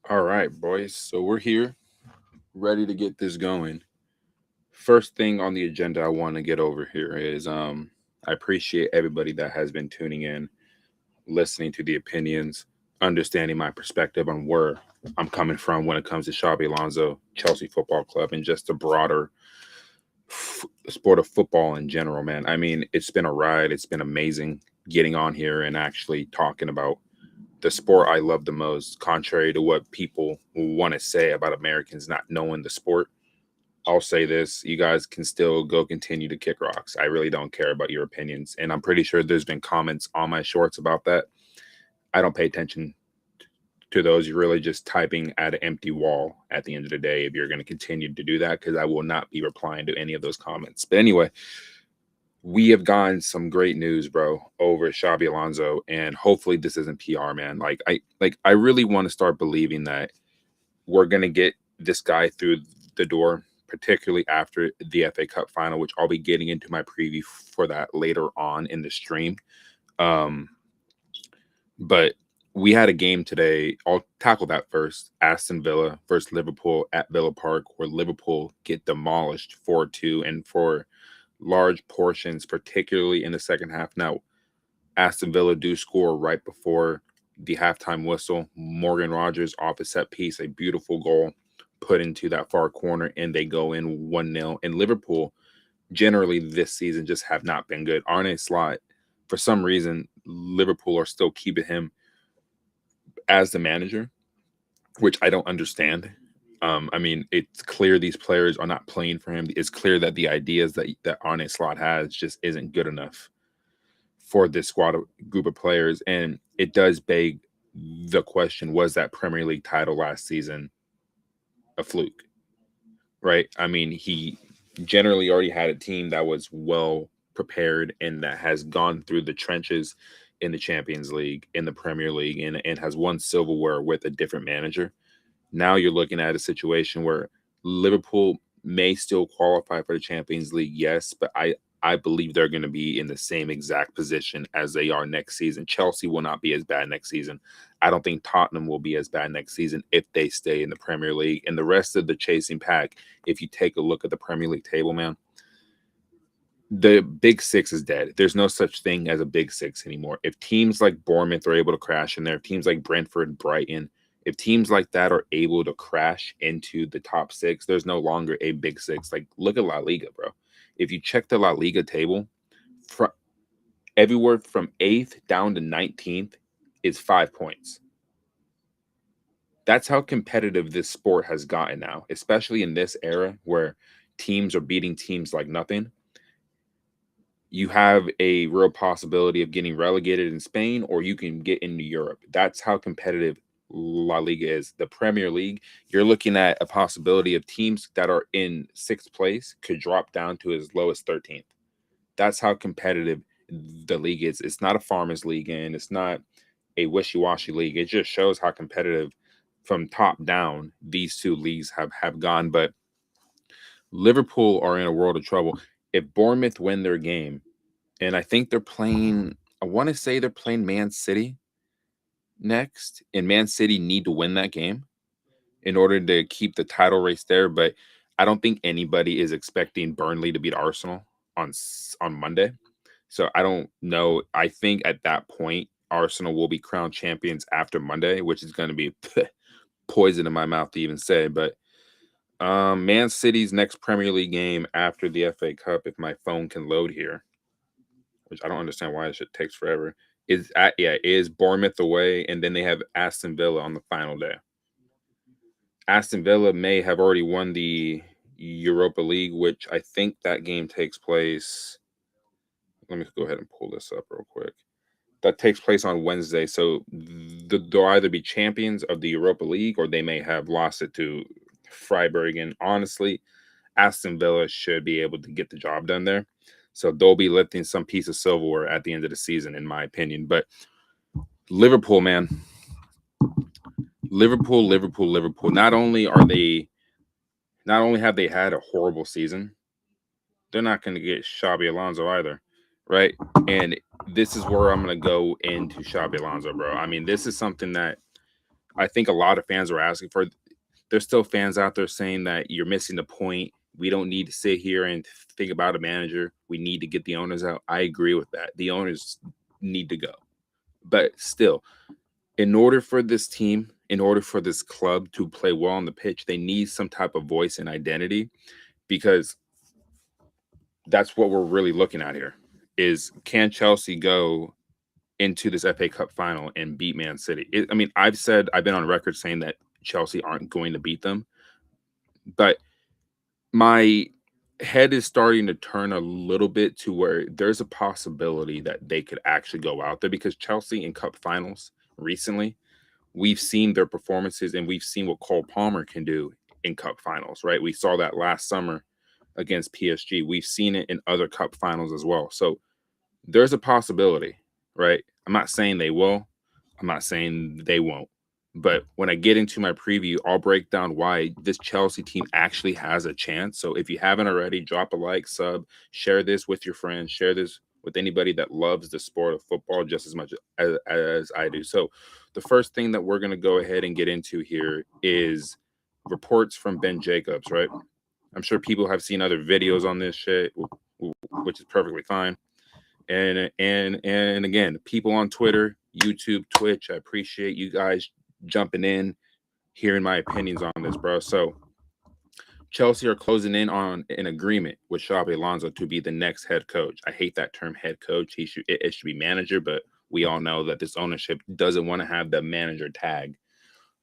All right, boys. So we're here, ready to get this going. First thing on the agenda I want to get over here is I appreciate everybody that has been tuning in, listening to the opinions, understanding my perspective on where I'm coming from when it comes to Xabi Alonso, Chelsea Football Club, and just the broader sport of football in general, man. I mean, it's been a ride. It's been amazing getting on here and actually talking about the sport I love the most, contrary to what people want to say about Americans not knowing the sport. I'll say this: you guys can still go continue to kick rocks. I really don't care about your opinions. And I'm pretty sure there's been comments on my shorts about that. I don't pay attention to those. You're really just typing at an empty wall at the end of the day if you're going to continue to do that, because I will not be replying to any of those comments. But anyway, we have gotten some great news, bro, over Xabi Alonso, and hopefully this isn't PR, man. I really want to start believing that we're gonna get this guy through the door, particularly after the FA Cup final, which I'll be getting into my preview for that later on in the stream. Um, but we had a game today. I'll tackle that first. Aston Villa versus Liverpool at Villa Park, where Liverpool get demolished 4-2, and for large portions, particularly in the second half. Now, Aston Villa do score right before the halftime whistle. Morgan Rogers off a set piece, a beautiful goal put into that far corner, and they go in 1-0. And Liverpool, generally this season, just have not been good. Arne Slot, for some reason, Liverpool are still keeping him as the manager, which I don't understand. I mean, it's clear these players are not playing for him. It's clear that the ideas that Arne Slot has just isn't good enough for this group of players. And it does beg the question, was that Premier League title last season a fluke? Right? I mean, he generally already had a team that was well prepared and that has gone through the trenches in the Champions League, in the Premier League, and has won silverware with a different manager. Now you're looking at a situation where Liverpool may still qualify for the Champions League, yes, but I believe they're going to be in the same exact position as they are next season. Chelsea will not be as bad next season. I don't think Tottenham will be as bad next season if they stay in the Premier League. And the rest of the chasing pack, if you take a look at the Premier League table, man, the big six is dead. There's no such thing as a big six anymore. If teams like Bournemouth are able to crash in there, if teams like Brentford, Brighton, if teams like that are able to crash into the top six, there's no longer a big six. Like, look at La Liga, bro. If you check the La Liga table, from everywhere from 8th down to 19th is 5 points. That's how competitive this sport has gotten now, especially in this era where teams are beating teams like nothing. You have a real possibility of getting relegated in Spain, or you can get into Europe. That's how competitive La Liga is. The Premier League, you're looking at a possibility of teams that are in 6th place could drop down to as low as 13th. That's how competitive the league is. It's not a farmers league, and it's not a wishy-washy league. It just shows how competitive from top down these two leagues have gone. But Liverpool are in a world of trouble. If Bournemouth win their game, and I think they're playing, I want to say they're playing Man City next, and Man City need to win that game in order to keep the title race there. But I don't think anybody is expecting Burnley to beat Arsenal on Monday. So I don't know. I think at that point, Arsenal will be crowned champions after Monday, which is going to be poison in my mouth to even say. But Man City's next Premier League game after the FA Cup, if my phone can load here, which I don't understand why this shit takes forever, is Bournemouth away, and then they have Aston Villa on the final day. Aston Villa may have already won the Europa League, which I think that game takes place. Let me go ahead and pull this up real quick. That takes place on Wednesday, so they'll either be champions of the Europa League or they may have lost it to Freiburg. And honestly, Aston Villa should be able to get the job done there. So they'll be lifting some piece of silverware at the end of the season, in my opinion. But Liverpool, man, Liverpool. Not only have they had a horrible season, they're not going to get Xabi Alonso either, right? And this is where I'm going to go into Xabi Alonso, bro. I mean, this is something that I think a lot of fans are asking for. There's still fans out there saying that you're missing the point. We don't need to sit here and think about a manager. We need to get the owners out. I agree with that. The owners need to go. But still, in order for this team, in order for this club to play well on the pitch, they need some type of voice and identity, because that's what we're really looking at here. Is, can Chelsea go into this FA Cup final and beat Man City? I mean, I've been on record saying that Chelsea aren't going to beat them, but my head is starting to turn a little bit to where there's a possibility that they could actually go out there, because Chelsea in cup finals recently, we've seen their performances and we've seen what Cole Palmer can do in cup finals, right? We saw that last summer against PSG. We've seen it in other cup finals as well. So there's a possibility, right? I'm not saying they will. I'm not saying they won't. But when I get into my preview, I'll break down why this Chelsea team actually has a chance. So if you haven't already, drop a like, sub, share this with your friends, share this with anybody that loves the sport of football just as much as I do. So the first thing that we're going to go ahead and get into here is reports from Ben Jacobs, right? I'm sure people have seen other videos on this shit, which is perfectly fine. And again, people on Twitter, YouTube, Twitch, I appreciate you guys jumping in, hearing my opinions on this, bro. So Chelsea are closing in on an agreement with Xabi Alonso to be the next head coach. I hate that term, head coach. It should be manager, but we all know that this ownership doesn't want to have the manager tag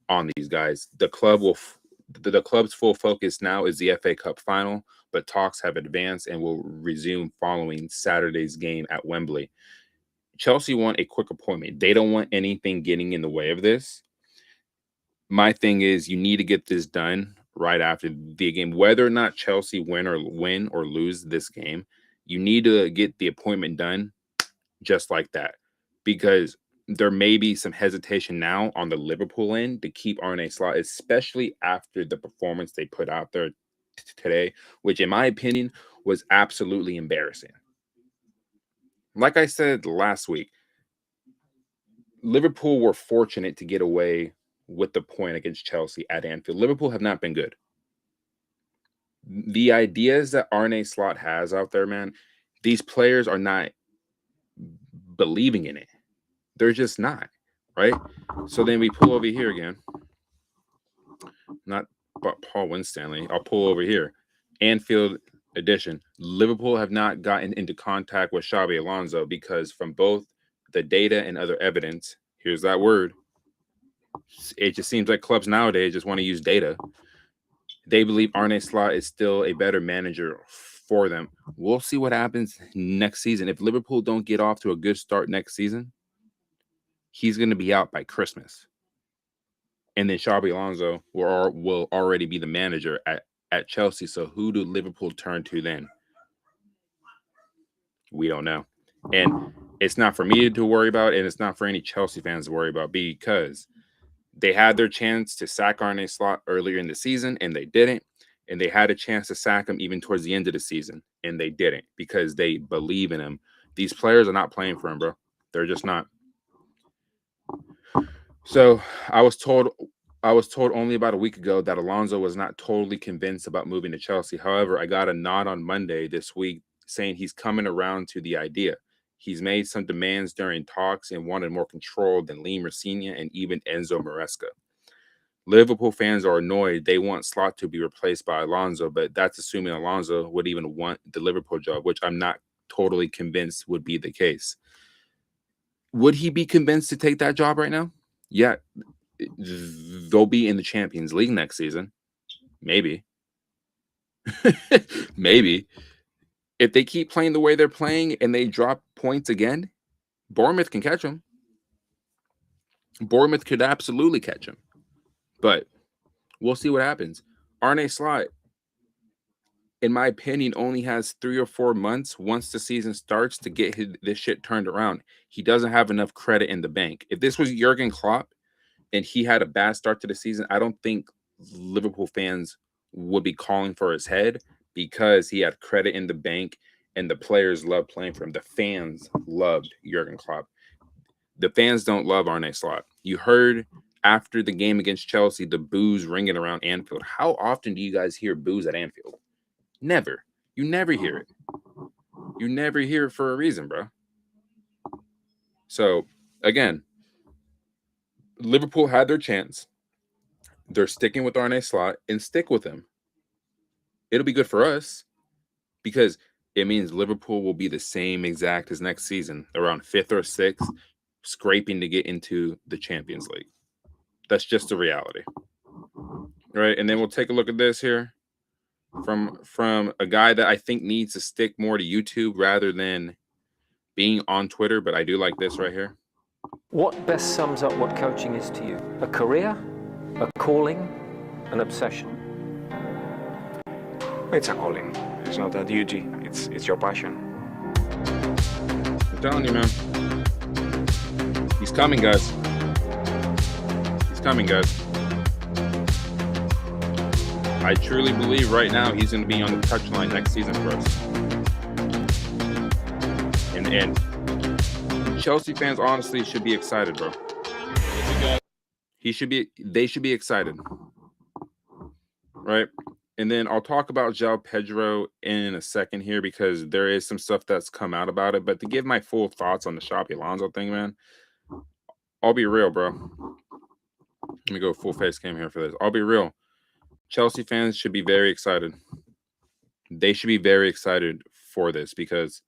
on these guys. The club's full focus now is the FA Cup final, but talks have advanced and will resume following Saturday's game at Wembley. Chelsea want a quick appointment. They don't want anything getting in the way of this. My thing is, you need to get this done right after the game. Whether or not Chelsea win or lose this game, you need to get the appointment done just like that, because there may be some hesitation now on the Liverpool end to keep Arne Slot, especially after the performance they put out there today, which in my opinion was absolutely embarrassing. Like I said last week, Liverpool were fortunate to get away with the point against Chelsea at Anfield. Liverpool have not been good. The ideas that Arne Slot has out there, man, these players are not believing in it. They're just not, right? So then we pull over here again. Not Paul Winstanley. I'll pull over here. Anfield edition. Liverpool have not gotten into contact with Xabi Alonso because from both the data and other evidence, here's that word, it just seems like clubs nowadays just want to use data. They believe Arne Slot is still a better manager for them. We'll see what happens next season. If Liverpool don't get off to a good start next season, he's going to be out by Christmas. And then Xabi Alonso will already be the manager at Chelsea. So who do Liverpool turn to then? We don't know. And it's not for me to worry about, and it's not for any Chelsea fans to worry about, because they had their chance to sack Arne Slot earlier in the season, and they didn't. And they had a chance to sack him even towards the end of the season, and they didn't, because they believe in him. These players are not playing for him, bro. They're just not. So I was told only about a week ago that Alonso was not totally convinced about moving to Chelsea. However, I got a nod on Monday this week saying he's coming around to the idea. He's made some demands during talks and wanted more control than Lee Messina and even Enzo Maresca. Liverpool fans are annoyed. They want Slot to be replaced by Alonso, but that's assuming Alonso would even want the Liverpool job, which I'm not totally convinced would be the case. Would he be convinced to take that job right now? Yeah, they'll be in the Champions League next season. Maybe. Maybe. If they keep playing the way they're playing and they drop points again, Bournemouth can catch them. Bournemouth could absolutely catch him. But we'll see what happens. Arne Slot, in my opinion, only has 3 or 4 months once the season starts to get this shit turned around. He doesn't have enough credit in the bank. If this was Jurgen Klopp and he had a bad start to the season, I don't think Liverpool fans would be calling for his head, because he had credit in the bank and the players loved playing for him. The fans loved Jurgen Klopp. The fans don't love Arne Slot. You heard after the game against Chelsea, the boos ringing around Anfield. How often do you guys hear boos at Anfield? Never. You never hear it. You never hear it for a reason, bro. So, again, Liverpool had their chance. They're sticking with Arne Slot, and stick with him. It'll be good for us because it means Liverpool will be the same exact as next season, around 5th or 6th, scraping to get into the Champions League. That's just the reality. Right? And then we'll take a look at this here from a guy that I think needs to stick more to YouTube rather than being on Twitter, but I do like this right here. What best sums up what coaching is to you? A career, a calling, an obsession? It's a calling. It's not a duty. It's your passion. I'm telling you, man. He's coming, guys. He's coming, guys. I truly believe right now he's going to be on the touchline next season for us. And Chelsea fans honestly should be excited, bro. They should be excited. Right? And then I'll talk about Joao Pedro in a second here because there is some stuff that's come out about it. But to give my full thoughts on the Xabi Alonso thing, man, I'll be real, bro. Let me go full face cam here for this. I'll be real. Chelsea fans should be very excited. They should be very excited for this because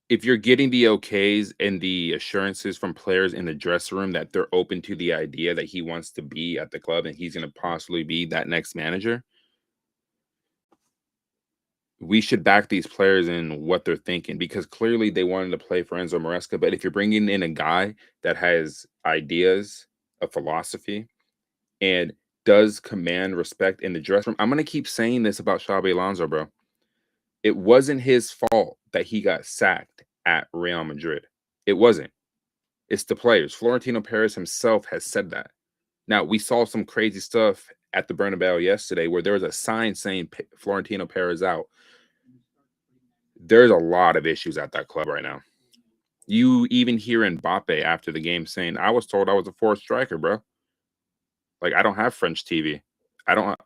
if you're getting the okays and the assurances from players in the dressing room that they're open to the idea that he wants to be at the club and he's going to possibly be that next manager, we should back these players in what they're thinking because clearly they wanted to play for Enzo Maresca. But if you're bringing in a guy that has ideas, a philosophy, and does command respect in the dressing room, I'm going to keep saying this about Xabi Alonso, bro. It wasn't his fault that he got sacked at Real Madrid. It wasn't. It's the players. Florentino Perez himself has said that. Now, we saw some crazy stuff at the Bernabeu yesterday where there was a sign saying Florentino Perez out. There's a lot of issues at that club right now. You even hear Mbappe after the game saying, I was told I was a fourth striker, bro. Like, I don't have French TV. I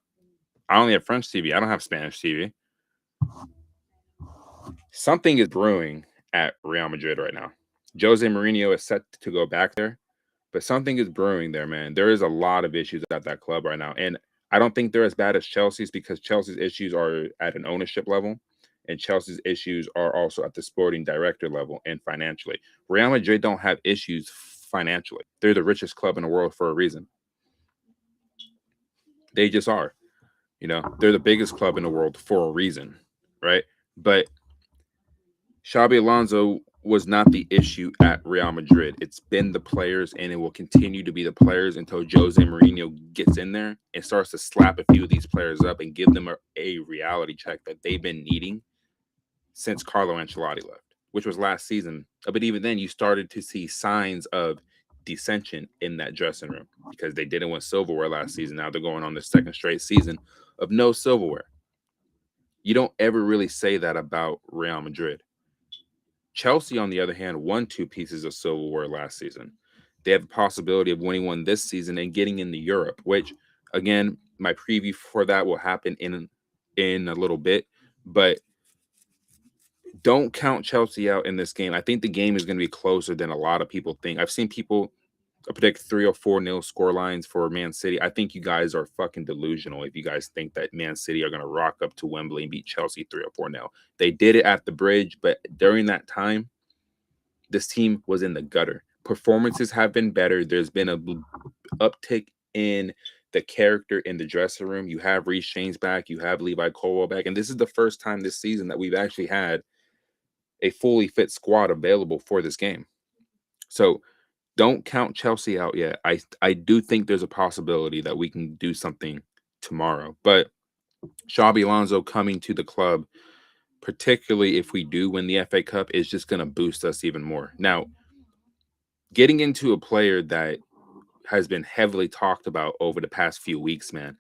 only have French TV. I don't have Spanish TV. Something is brewing at Real Madrid right now. Jose Mourinho is set to go back there, but something is brewing there, man. There is a lot of issues at that club right now. And I don't think they're as bad as Chelsea's because Chelsea's issues are at an ownership level and Chelsea's issues are also at the sporting director level and financially. Real Madrid don't have issues financially. They're the richest club in the world for a reason. They just are. You know, they're the biggest club in the world for a reason, right? But Xabi Alonso was not the issue at Real Madrid. It's been the players, and it will continue to be the players until Jose Mourinho gets in there and starts to slap a few of these players up and give them a reality check that they've been needing since Carlo Ancelotti left, which was last season. But even then, you started to see signs of dissension in that dressing room because they didn't win silverware last season. Now they're going on their second straight season of no silverware. You don't ever really say that about Real Madrid. Chelsea, on the other hand, won 2 pieces of silverware last season. They have the possibility of winning one this season and getting into Europe, which, again, my preview for that will happen in a little bit. But don't count Chelsea out in this game. I think the game is going to be closer than a lot of people think. I've seen people predict 3 or 4-0 score lines for Man City. I think you guys are fucking delusional if you guys think that Man City are going to rock up to Wembley and beat Chelsea 3 or 4-0. They did it at the Bridge, but during that time, this team was in the gutter. Performances have been better. There's been a uptick in the character in the dressing room. You have Reece James back. You have Levi Colwill back. And this is the first time this season that we've actually had a fully fit squad available for this game. So don't count Chelsea out yet. I do think there's a possibility that we can do something tomorrow. But Xabi Alonso coming to the club, particularly if we do win the FA Cup, is just going to boost us even more. Now, getting into a player that has been heavily talked about over the past few weeks, man,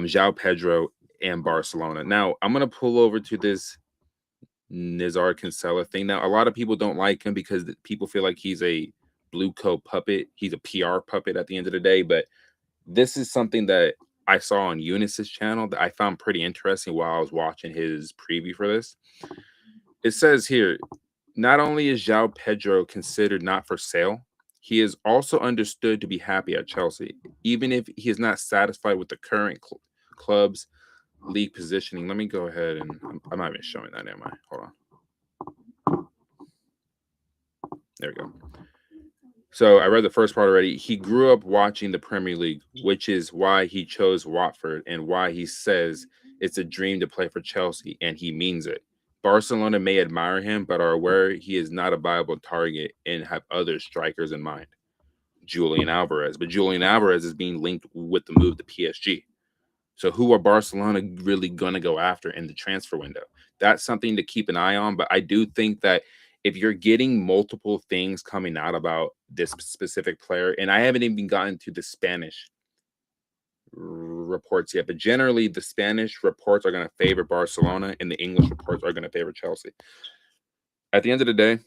Joao Pedro and Barcelona. Now, I'm going to pull over to this Nizar Cancela thing. Now, a lot of people don't like him because people feel like he's a blue coat puppet. He's a PR puppet at the end of the day. But this is something that I saw on Eunice's channel that I found pretty interesting while I was watching his preview for this. It says here, not only is Joao Pedro considered not for sale, he is also understood to be happy at Chelsea, even if he is not satisfied with the current club's league positioning. Let me go ahead and I'm not even showing that, am I? Hold on. There we go. So I read the first part already. He grew up watching the Premier League, which is why he chose Watford and why he says it's a dream to play for Chelsea, and he means it. Barcelona may admire him, but are aware he is not a viable target and have other strikers in mind. Julian Alvarez. But Julian Alvarez is being linked with the move to PSG. So who are Barcelona really going to go after in the transfer window? That's something to keep an eye on. But I do think that if you're getting multiple things coming out about this specific player, and I haven't even gotten to the Spanish reports yet, but generally the Spanish reports are going to favor Barcelona and the English reports are going to favor Chelsea. At the end of the day,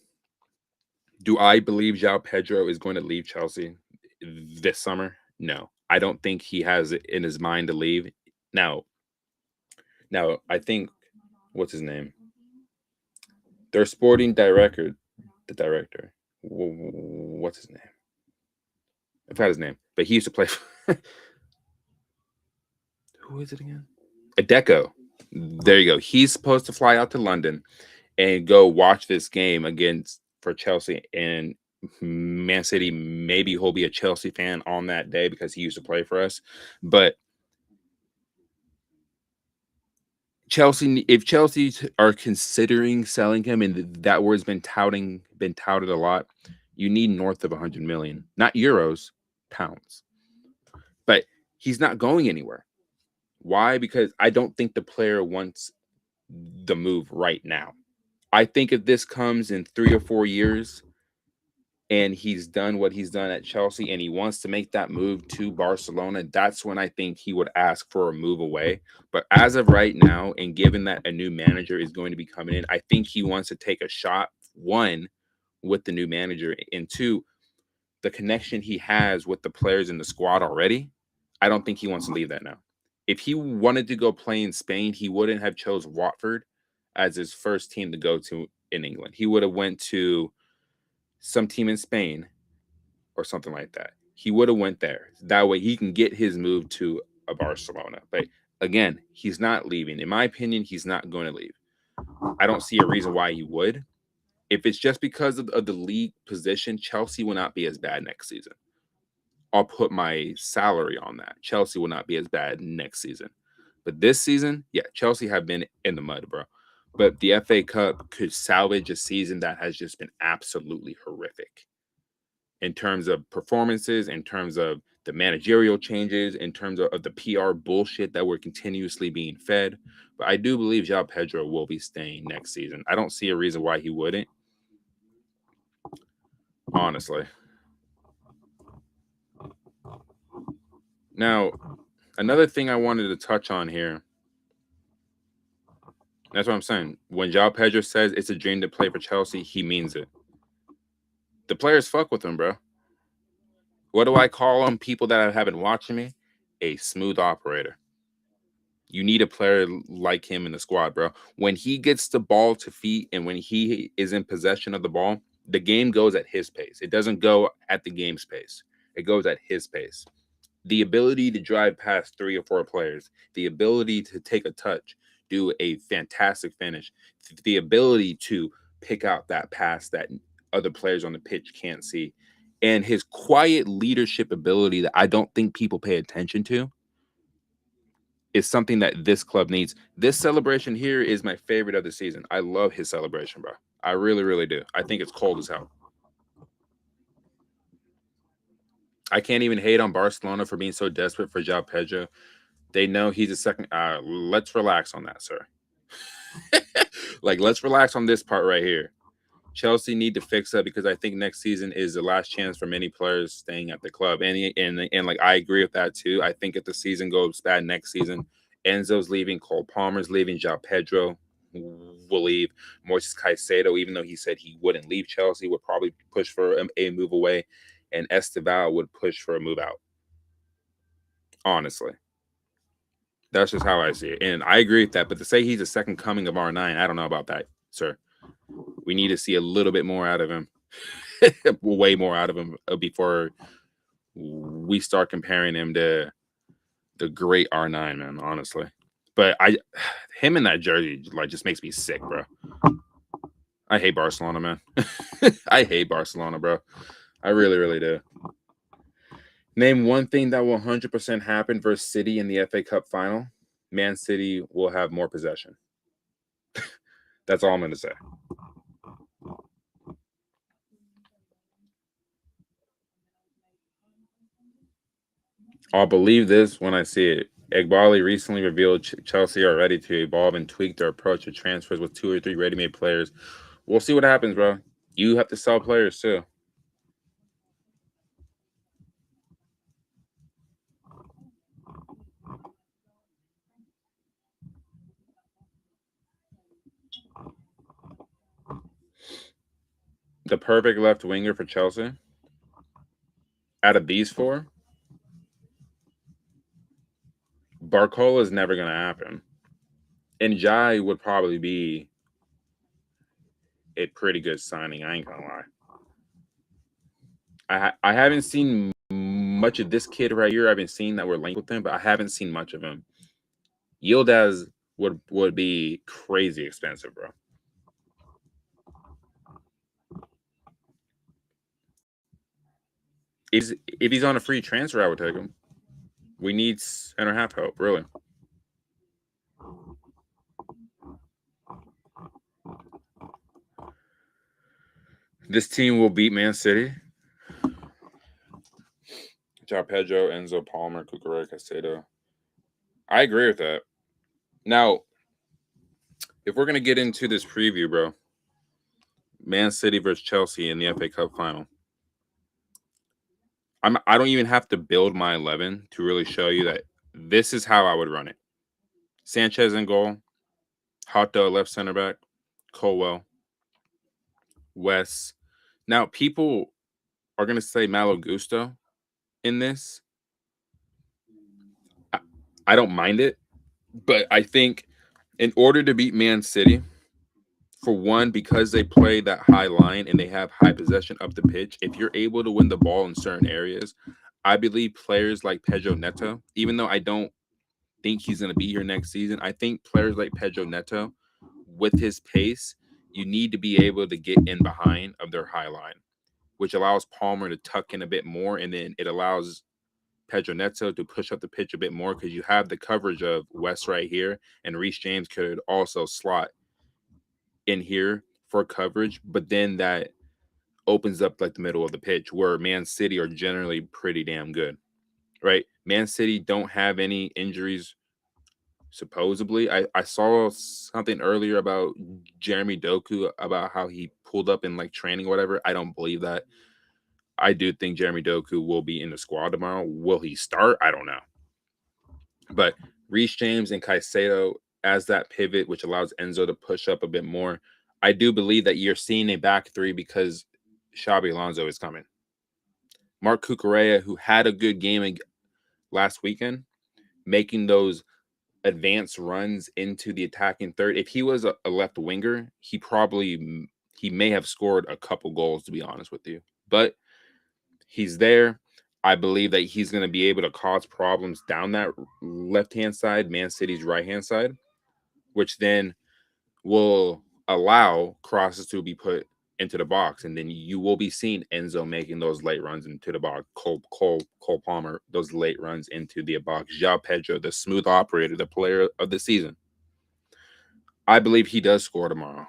do I believe Joao Pedro is going to leave Chelsea this summer? No, I don't think he has it in his mind to leave. Now, I think, what's his name? Their sporting director, what's his name? I forgot his name, but he used to play for who is it again? Adeko. There you go. He's supposed to fly out to London and go watch this game against for Chelsea and Man City. Maybe he'll be a Chelsea fan on that day because he used to play for us. But Chelsea, if Chelsea are considering selling him, and that word's been touted a lot, you need north of 100 million, not euros, pounds. But he's not going anywhere. Why? Because I don't think the player wants the move right now. I think if this comes in 3 or 4 years and he's done what he's done at Chelsea and he wants to make that move to Barcelona, that's when I think he would ask for a move away. But as of right now, and given that a new manager is going to be coming in, I think he wants to take a shot, one, with the new manager, and two, the connection he has with the players in the squad already. I don't think he wants to leave that now. If he wanted to go play in Spain, he wouldn't have chose Watford as his first team to go to in England. He would have went to some team in Spain or something like that. He would have went there. That way he can get his move to a Barcelona. But again, he's not leaving. In my opinion, he's not going to leave. I don't see a reason why he would. If it's just because of the league position, Chelsea will not be as bad next season. I'll put my salary on that. Chelsea will not be as bad next season. But this season, yeah, Chelsea have been in the mud, bro. But the FA Cup could salvage a season that has just been absolutely horrific in terms of performances, in terms of the managerial changes, in terms of the PR bullshit that we're continuously being fed. But I do believe Joao Pedro will be staying next season. I don't see a reason why he wouldn't. Honestly. Now, another thing I wanted to touch on here. That's what I'm saying. When Joao Pedro says it's a dream to play for Chelsea, he means it. The players fuck with him, bro. What do I call them? People that have been watching me? A smooth operator. You need a player like him in the squad, bro. When he gets the ball to feet and when he is in possession of the ball, the game goes at his pace. It doesn't go at the game's pace. It goes at his pace. The ability to drive past 3 or 4 players, the ability to take a touch, do a fantastic finish, the ability to pick out that pass that other players on the pitch can't see, and his quiet leadership ability that I don't think people pay attention to is something that this club needs. This celebration here is my favorite of the season. I love his celebration, bro. I really, really do. I think it's cold as hell. I can't even hate on Barcelona for being so desperate for Joao Pedro. They know he's a second. Let's relax on that, sir. Like, let's relax on this part right here. Chelsea need to fix that because I think next season is the last chance for many players staying at the club. And like I agree with that too. I think if the season goes bad next season, Enzo's leaving, Cole Palmer's leaving, Joao Pedro. will leave. Moises Caicedo, even though he said he wouldn't leave Chelsea, would probably push for a move away, and Esteval would push for a move out. Honestly, that's just how I see it, and I agree with that. But to say he's a second coming of R9, I don't know about that, sir. We need to see a little bit more out of him, way more out of him before we start comparing him to the great R9, man. Honestly, but him in that jersey like just makes me sick, bro. I hate Barcelona, man. I hate Barcelona, bro. I really, really do. Name one thing that will 100% happen versus City in the FA Cup final. Man City will have more possession. That's all I'm going to say. I'll believe this when I see it. Egbali recently revealed Chelsea are ready to evolve and tweak their approach to transfers with 2 or 3 ready-made players. We'll see what happens, bro. You have to sell players too. The perfect left winger for Chelsea out of these 4, Barcola is never going to happen. And Jai would probably be a pretty good signing. I ain't going to lie. I haven't seen much of this kid right here. I've been seeing that we're linked with him, but I haven't seen much of him. Yildiz would be crazy expensive, bro. If he's on a free transfer, I would take him. We need center half help, really. This team will beat Man City. Joao Pedro, Enzo, Palmer, Cucurella, Caicedo. I agree with that. Now, if we're going to get into this preview, bro, Man City versus Chelsea in the FA Cup final, I don't even have to build my 11 to really show you that this is how I would run it. Sanchez in goal, Hato left center back, Colwell, Wes. Now, people are going to say Malo Gusto in this. I don't mind it, but I think in order to beat Man City, for one, because they play that high line and they have high possession up the pitch, if you're able to win the ball in certain areas, I believe players like Pedro Neto, even though I don't think he's going to be here next season, I think players like Pedro Neto, with his pace, you need to be able to get in behind of their high line, which allows Palmer to tuck in a bit more, and then it allows Pedro Neto to push up the pitch a bit more because you have the coverage of West right here, and Reece James could also slot in here for coverage, but then that opens up like the middle of the pitch where Man City are generally pretty damn good, right? Man City don't have any injuries, supposedly. I saw something earlier about Jeremy Doku, about how he pulled up in like training or whatever. I don't believe that. I do think Jeremy Doku will be in the squad tomorrow. Will he start? I don't know. But Reece James and Caicedo as that pivot, which allows Enzo to push up a bit more. I do believe that you're seeing a back 3 because Xabi Alonso is coming. Marc Cucurella, who had a good game last weekend, making those advanced runs into the attacking third. If he was a left winger, he may have scored a couple goals, to be honest with you. But he's there. I believe that he's going to be able to cause problems down that left-hand side, Man City's right-hand side, which then will allow crosses to be put into the box. And then you will be seeing Enzo making those late runs into the box, Cole Palmer, those late runs into the box, Joao Pedro, the smooth operator, the player of the season. I believe he does score tomorrow.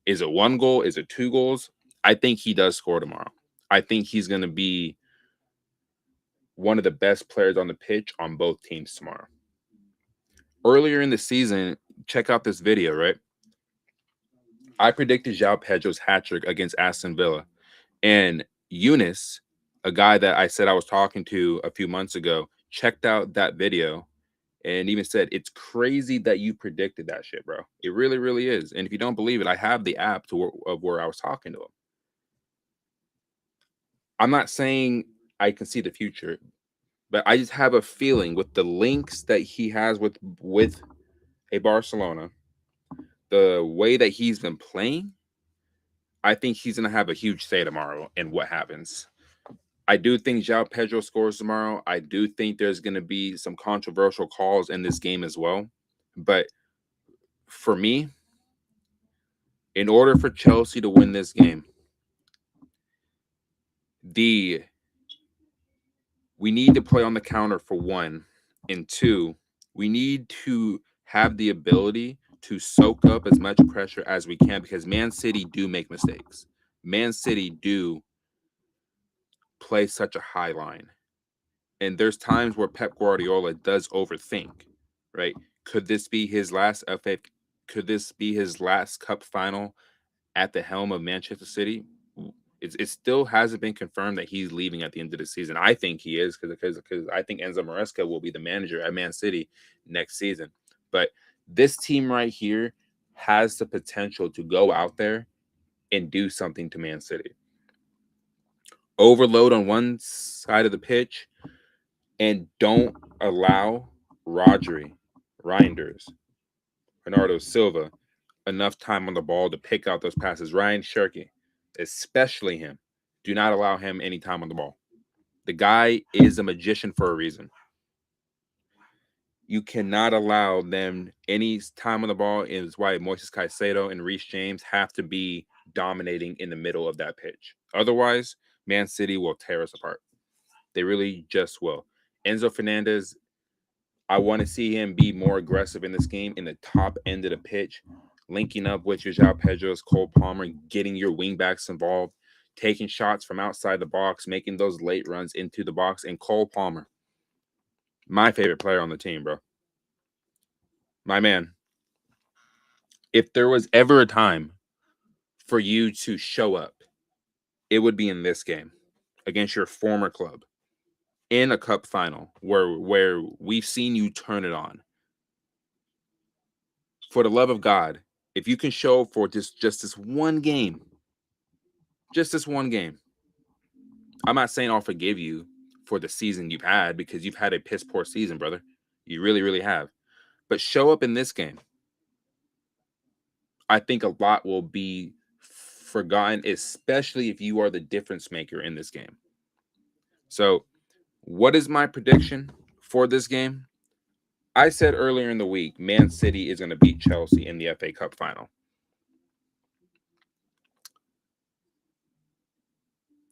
Is it 1 goal? Is it 2 goals? I think he does score tomorrow. I think he's going to be one of the best players on the pitch on both teams tomorrow. Earlier in the season, check out this video, right? I predicted Joao Pedro's hat trick against Aston Villa. And Eunice, a guy that I said I was talking to a few months ago, checked out that video and even said, it's crazy that you predicted that shit, bro. It really, really is. And if you don't believe it, I have the app of where I was talking to him. I'm not saying I can see the future, but I just have a feeling with the links that he has with a Barcelona, the way that he's been playing, I think he's gonna have a huge say tomorrow in what happens. I do think Joao Pedro scores tomorrow. I do think there's gonna be some controversial calls in this game as well. But for me, in order for Chelsea to win this game, we need to play on the counter for one, and two, we need to have the ability to soak up as much pressure as we can because Man City do make mistakes. Man City do play such a high line. And there's times where Pep Guardiola does overthink, right? Could this be his last FA? Could this be his last cup final at the helm of Manchester City? It still hasn't been confirmed that he's leaving at the end of the season. I think he is because I think Enzo Maresca will be the manager at Man City next season. But this team right here has the potential to go out there and do something to Man City. Overload on one side of the pitch and don't allow Rodri, Reinders, Bernardo Silva enough time on the ball to pick out those passes. Ryan Cherky, especially him, do not allow him any time on the ball. The guy is a magician for a reason. You cannot allow them any time on the ball. Is why Moises Caicedo and Reece James have to be dominating in the middle of that pitch. Otherwise, Man City will tear us apart. They really just will. Enzo Fernandez, I want to see him be more aggressive in this game in the top end of the pitch, linking up with your Joao Pedro's, Cole Palmer, getting your wingbacks involved, taking shots from outside the box, making those late runs into the box. And Cole Palmer, my favorite player on the team, bro. My man. If there was ever a time for you to show up, it would be in this game against your former club in a cup final where we've seen you turn it on. For the love of God, if you can show for just this one game, just this one game, I'm not saying I'll forgive you for the season you've had because you've had a piss poor season, brother. You really, really have. But show up in this game. I think a lot will be forgotten, especially if you are the difference maker in this game. So, what is my prediction for this game? I said earlier in the week, Man City is going to beat Chelsea in the FA Cup final.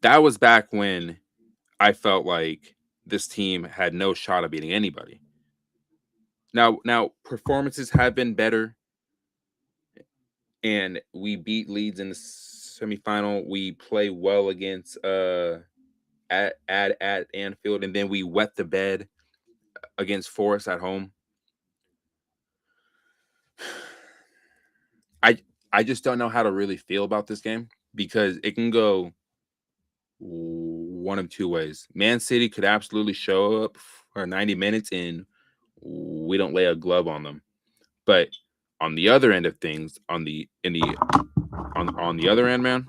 That was back when I felt like this team had no shot of beating anybody. Now performances have been better, and we beat Leeds in the semifinal. We play well against at Anfield, and then we wet the bed against Forest at home. I just don't know how to really feel about this game because it can go one of two ways. Man City could absolutely show up for 90 minutes and we don't lay a glove on them. But on the other end of things, on the other end, man,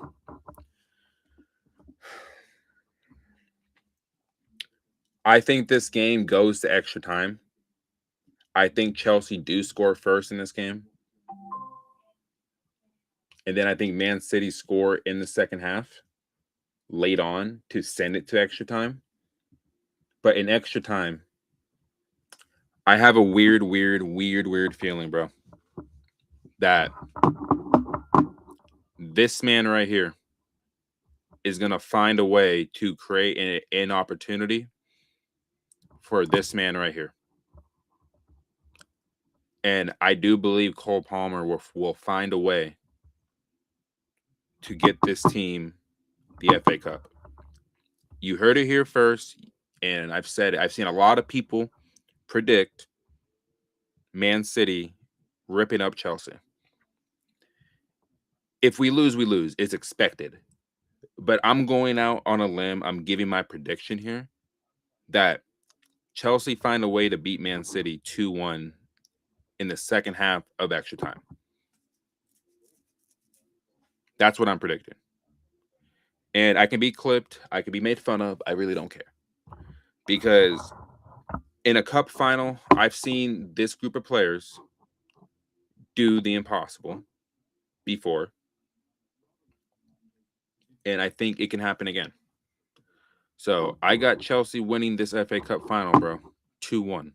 I think this game goes to extra time. I think Chelsea do score first in this game. And then I think Man City score in the second half late on to send it to extra time. But in extra time, I have a weird feeling, bro, that this man right here is going to find a way to create an opportunity for this man right here. And I do believe Cole Palmer will find a way to get this team the FA Cup. You heard it here first, and I've said it. I've seen a lot of people predict Man City ripping up Chelsea. If we lose, we lose. It's expected. But I'm going out on a limb. I'm giving my prediction here that Chelsea find a way to beat Man City 2-1 in the second half of extra time. That's what I'm predicting. And I can be clipped. I can be made fun of. I really don't care. Because in a cup final, I've seen this group of players do the impossible before. And I think it can happen again. So I got Chelsea winning this FA Cup final, bro. 2-1.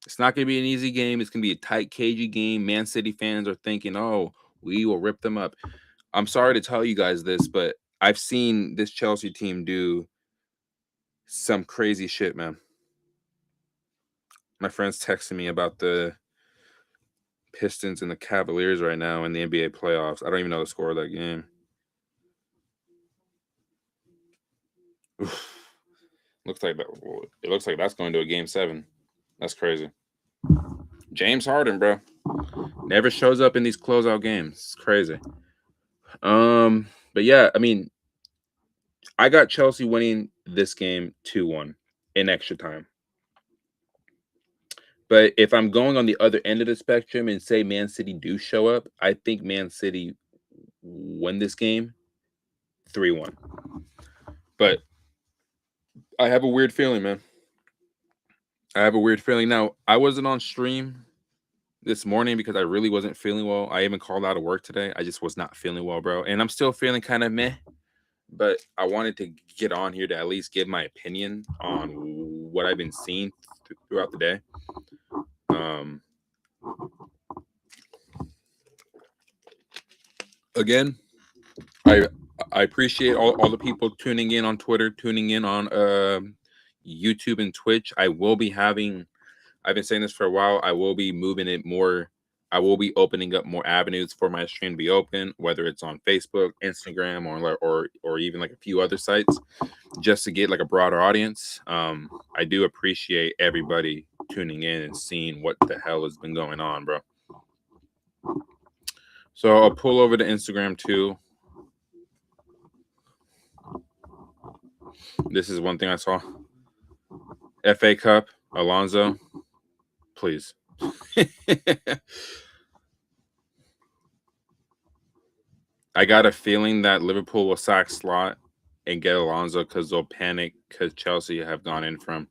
It's not going to be an easy game. It's going to be a tight, cagey game. Man City fans are thinking, oh, we will rip them up. I'm sorry to tell you guys this, but I've seen this Chelsea team do some crazy shit, man. My friend's texting me about the Pistons and the Cavaliers right now in the NBA playoffs. I don't even know the score of that game. Oof. It looks like that's going to a game 7. That's crazy. James Harden, bro, never shows up in these closeout games. It's crazy. But yeah, I mean, I got Chelsea winning this game 2-1 in extra time. But if I'm going on the other end of the spectrum and say Man City do show up, I think Man City win this game 3-1. But I have a weird feeling, man. I have a weird feeling. Now, I wasn't on stream this morning because I really wasn't feeling well. I even called out of work today. I just was not feeling well, bro. And I'm still feeling kind of meh. But I wanted to get on here to at least give my opinion on what I've been seeing throughout the day. Again, I appreciate all the people tuning in on Twitter, tuning in on YouTube and Twitch. I've been saying this for a while. I will be moving it more. I will be opening up more avenues for my stream to be open, whether it's on Facebook, Instagram, or even like a few other sites, just to get like a broader audience. I do appreciate everybody tuning in and seeing what the hell has been going on, bro. So I'll pull over to Instagram too. This is one thing I saw. FA Cup, Alonso, please. I got a feeling that Liverpool will sack Slot and get Alonso because they'll panic because Chelsea have gone in from.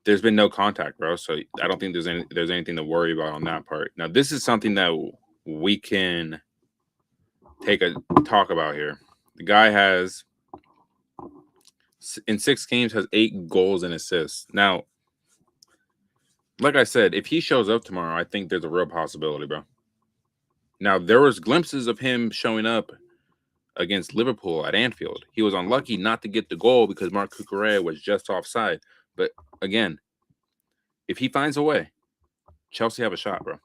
There's been no contact, bro. So I don't think there's anything to worry about on that part. Now, this is something that we can take a talk about here. The guy has, in 6 games, has 8 goals and assists. Now, like I said, if he shows up tomorrow, I think there's a real possibility, bro. Now, there was glimpses of him showing up against Liverpool at Anfield. He was unlucky not to get the goal because Marc Cucurella was just offside. But again, if he finds a way, Chelsea have a shot, bro.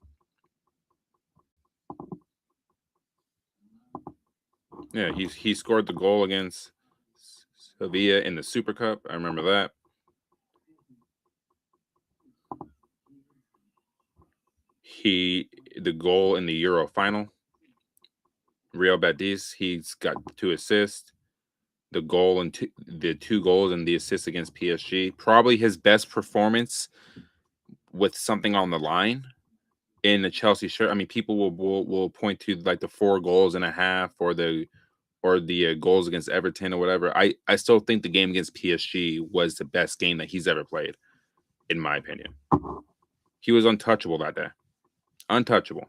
Yeah, he scored the goal against Sevilla in the Super Cup. I remember that. The goal in the Euro final, Real Betis, he's got 2 assists. The goal and the 2 goals and the assist against PSG. Probably his best performance with something on the line in the Chelsea shirt. I mean, people will point to like the 4 goals and a half or the goals against Everton or whatever. I still think the game against PSG was the best game that he's ever played, in my opinion. He was untouchable that day. Untouchable.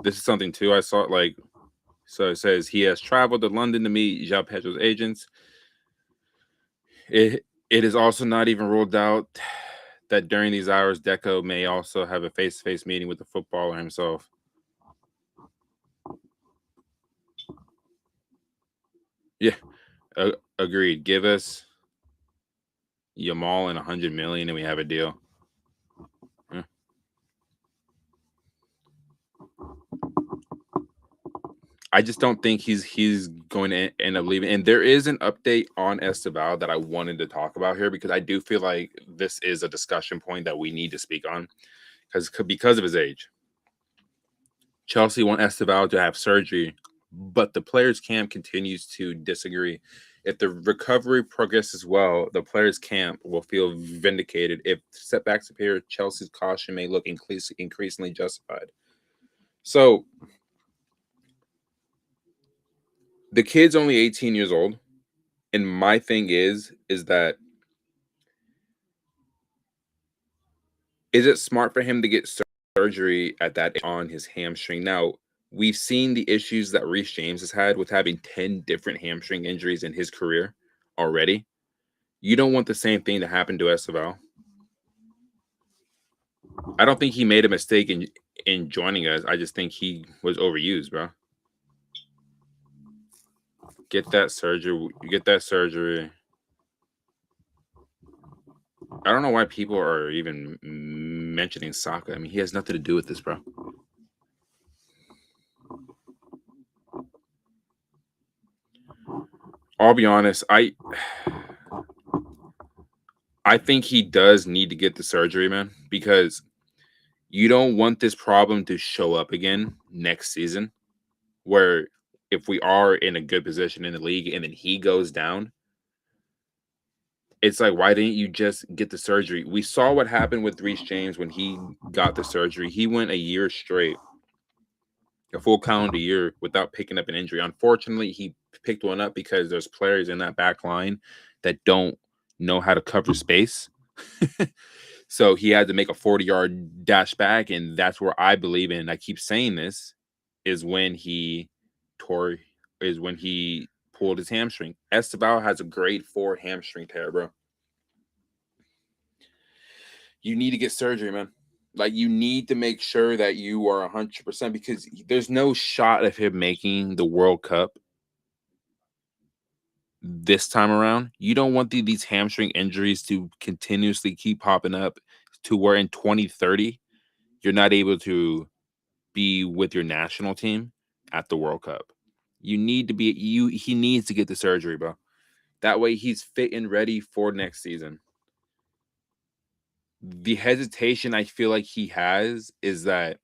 This is something too I saw, like, so it says he has traveled to London to meet Joao Pedro's agents. It is also not even ruled out that during these hours, Deco may also have a face-to-face meeting with the footballer himself. Yeah, agreed. Give us Yamal and 100 million, and we have a deal. Yeah. I just don't think he's going to end up leaving. And there is an update on Esteval that I wanted to talk about here because I do feel like this is a discussion point that we need to speak on because of his age. Chelsea want Esteval to have surgery, but the players' camp continues to disagree. If the recovery progresses well, the players' camp will feel vindicated. If setbacks appear, Chelsea's caution may look increasingly justified. So the kid's only 18 years old, and my thing is that is it smart for him to get surgery at that on his hamstring? Now, we've seen the issues that Reece James has had with having 10 different hamstring injuries in his career already. You don't want the same thing to happen to Esteval. I don't think he made a mistake in joining us. I just think he was overused, bro. Get that surgery. You get that surgery. I don't know why people are even mentioning Saka. I mean, he has nothing to do with this, bro. I'll be honest. I think he does need to get the surgery, man, because you don't want this problem to show up again next season, where if we are in a good position in the league and then he goes down, it's like, why didn't you just get the surgery? We saw what happened with Reece James when he got the surgery. He went a year straight, a full calendar year, without picking up an injury. Unfortunately, he picked one up because there's players in that back line that don't know how to cover space. So he had to make a 40-yard dash back, and that's where I believe in. I keep saying this is when he pulled his hamstring. Esteval has a grade 4 hamstring tear, bro. You need to get surgery, man. Like, you need to make sure that you are 100% because there's no shot of him making the World Cup this time around. You don't want these hamstring injuries to continuously keep popping up to where in 2030 you're not able to be with your national team at the World Cup. He needs to get the surgery, bro. That way he's fit and ready for next season. The hesitation I feel like he has is that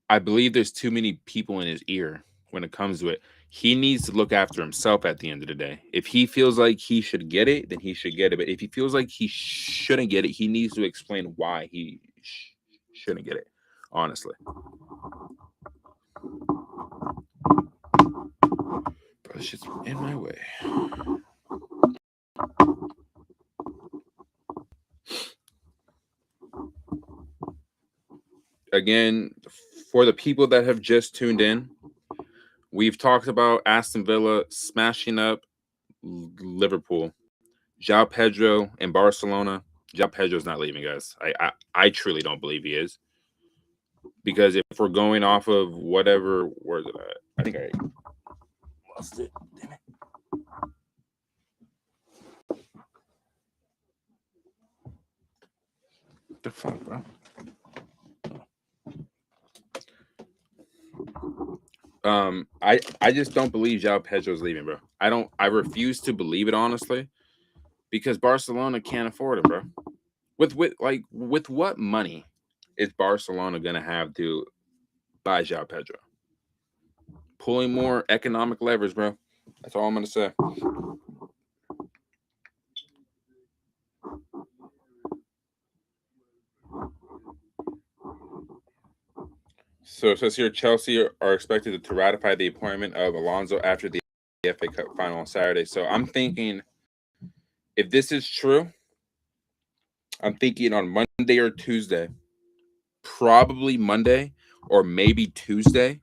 I believe there's too many people in his ear when it comes to it. He needs to look after himself at the end of the day. If he feels like he should get it, then he should get it. But if he feels like he shouldn't get it, he needs to explain why he shouldn't get it, honestly. Bro, this shit's in my way. Again, for the people that have just tuned in, we've talked about Aston Villa smashing up Liverpool. Joao Pedro and Barcelona. Joao Pedro's not leaving, guys. I truly don't believe he is. Because if we're going off of whatever, where's it at? I think I lost it. Damn it. What the fuck, bro? I just don't believe Joao Pedro's leaving, bro. I refuse to believe it, honestly, because Barcelona can't afford him, bro. With what money is Barcelona gonna have to buy Joao Pedro? Pulling more economic levers, bro. That's all I'm gonna say. So it says here Chelsea are expected to ratify the appointment of Alonso after the FA Cup final on Saturday. So I'm thinking, if this is true, I'm thinking on Monday or Tuesday, probably Monday or maybe Tuesday,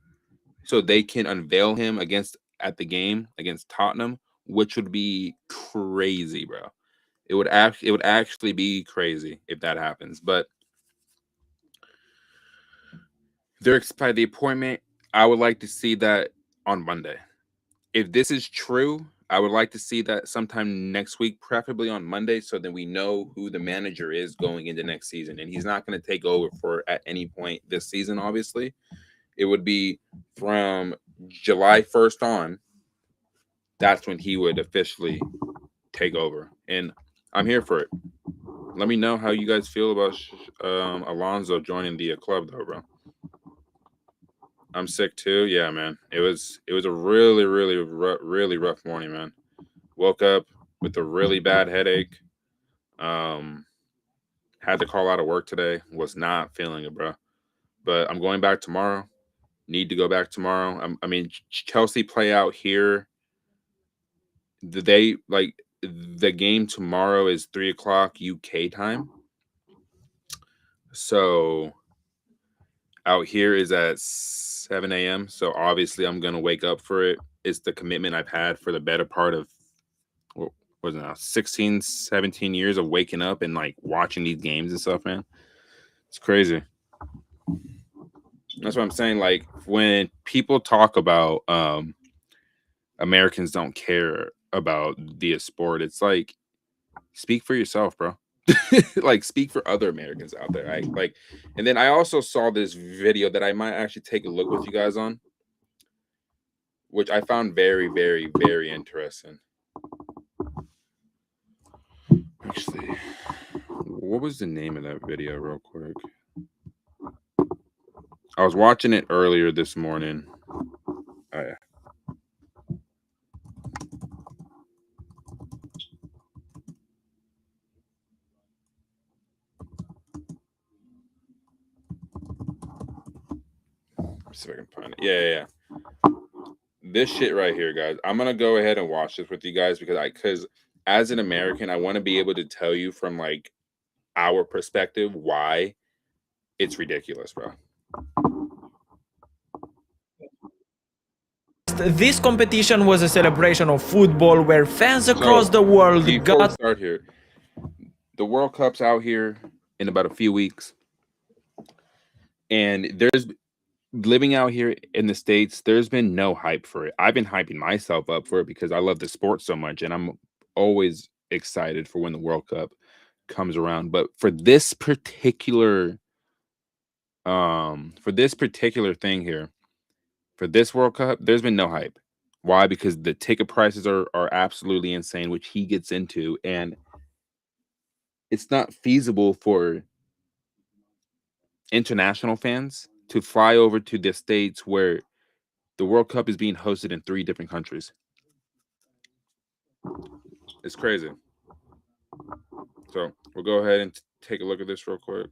so they can unveil him at the game against Tottenham, which would be crazy, bro. It would actually be crazy if that happens. But they're by the appointment. I would like to see that on Monday. If this is true, I would like to see that sometime next week, preferably on Monday, so that we know who the manager is going into next season. And he's not going to take over for at any point this season, obviously. It would be from July 1st on. That's when he would officially take over. And I'm here for it. Let me know how you guys feel about Alonso joining the club, though, bro. I'm sick too. Yeah, man. It was a really rough morning, man. Woke up with a really bad headache. Um, had to call out of work today. Was not feeling it, bro. But I'm going back tomorrow. Need to go back tomorrow. I mean, Chelsea play out here. They like the game tomorrow is 3 o'clock UK time. So out here is at 7 a.m. So obviously I'm gonna wake up for it. It's the commitment I've had for the better part of what was it now 16, 17 years of waking up and like watching these games and stuff, man. It's crazy. That's what I'm saying. Like when people talk about Americans don't care about the sport, it's like speak for yourself, bro. Like speak for other Americans out there. Right? Like, and then I also saw this video that I might actually take a look with you guys on, which I found very interesting. Actually, what was the name of that video, real quick? I was watching it earlier this morning. Oh, yeah. Let's see if I can find it. Yeah. This shit right here, guys. I'm gonna go ahead and watch this with you guys because as an American, I want to be able to tell you from like our perspective why it's ridiculous, bro. This competition was a celebration of football where fans across the world before we start here, the World Cup's out here in about a few weeks, and there's living out here in the States, there's been no hype for it. I've been hyping myself up for it because I love the sport so much, and I'm always excited for when the World Cup comes around. But for this particular thing here, for this World Cup, there's been no hype. Why? Because the ticket prices are absolutely insane, which he gets into, and it's not feasible for international fans to fly over to the States where the World Cup is being hosted in 3 different countries. It's crazy. So we'll go ahead and take a look at this real quick.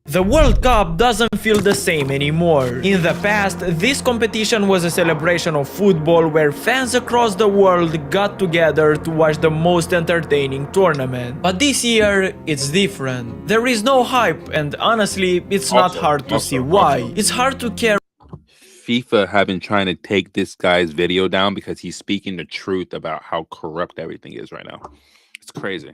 The World Cup doesn't feel the same anymore. In the past, this competition was a celebration of football where fans across the world got together to watch the most entertaining tournament. But this year, it's different. There is no hype, and honestly, it's not hard to see why. It's hard to care. FIFA have been trying to take this guy's video down because he's speaking the truth about how corrupt everything is right now. It's crazy.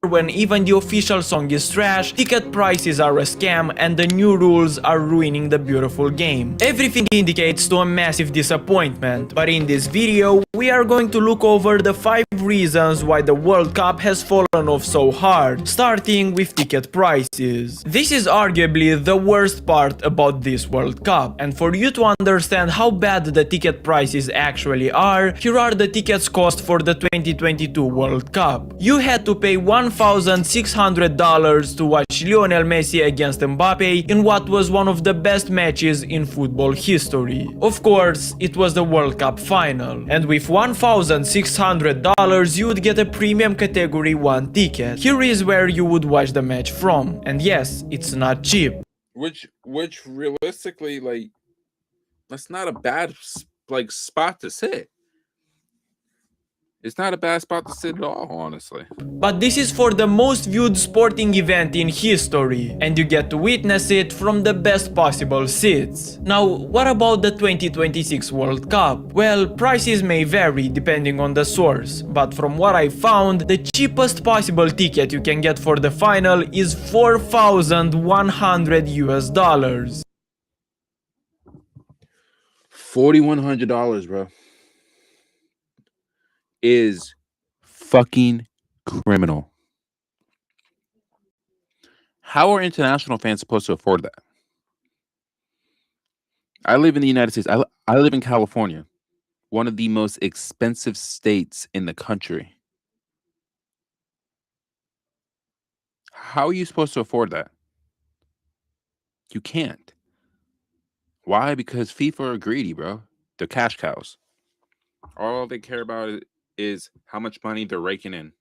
When even the official song is trash, ticket prices are a scam, and the new rules are ruining the beautiful game. Everything indicates to a massive disappointment, but in this video, we are going to look over the 5 reasons why the World Cup has fallen off so hard, starting with ticket prices. This is arguably the worst part about this World Cup, and for you to understand how bad the ticket prices actually are, here are the tickets cost for the 2022 World Cup. You had to pay $1,600 to watch Lionel Messi against Mbappe in what was one of the best matches in football history. Of course, it was the World Cup final, and with $1,600 you would get a premium category 1 ticket. Here is where you would watch the match from, and yes, it's not cheap. Which realistically, like, that's not a bad like spot to sit. It's not a bad spot to sit at all, honestly. But this is for the most viewed sporting event in history, and you get to witness it from the best possible seats. Now, what about the 2026 World Cup? Well, prices may vary depending on the source, but from what I found, the cheapest possible ticket you can get for the final is $4,100 US. $4,100, bro, is fucking criminal. How are international fans supposed to afford that? I live in the United States. I live in California, one of the most expensive states in the country. How are you supposed to afford that? You can't. Why? Because FIFA are greedy, bro. They're cash cows. All they care about is how much money they're raking in.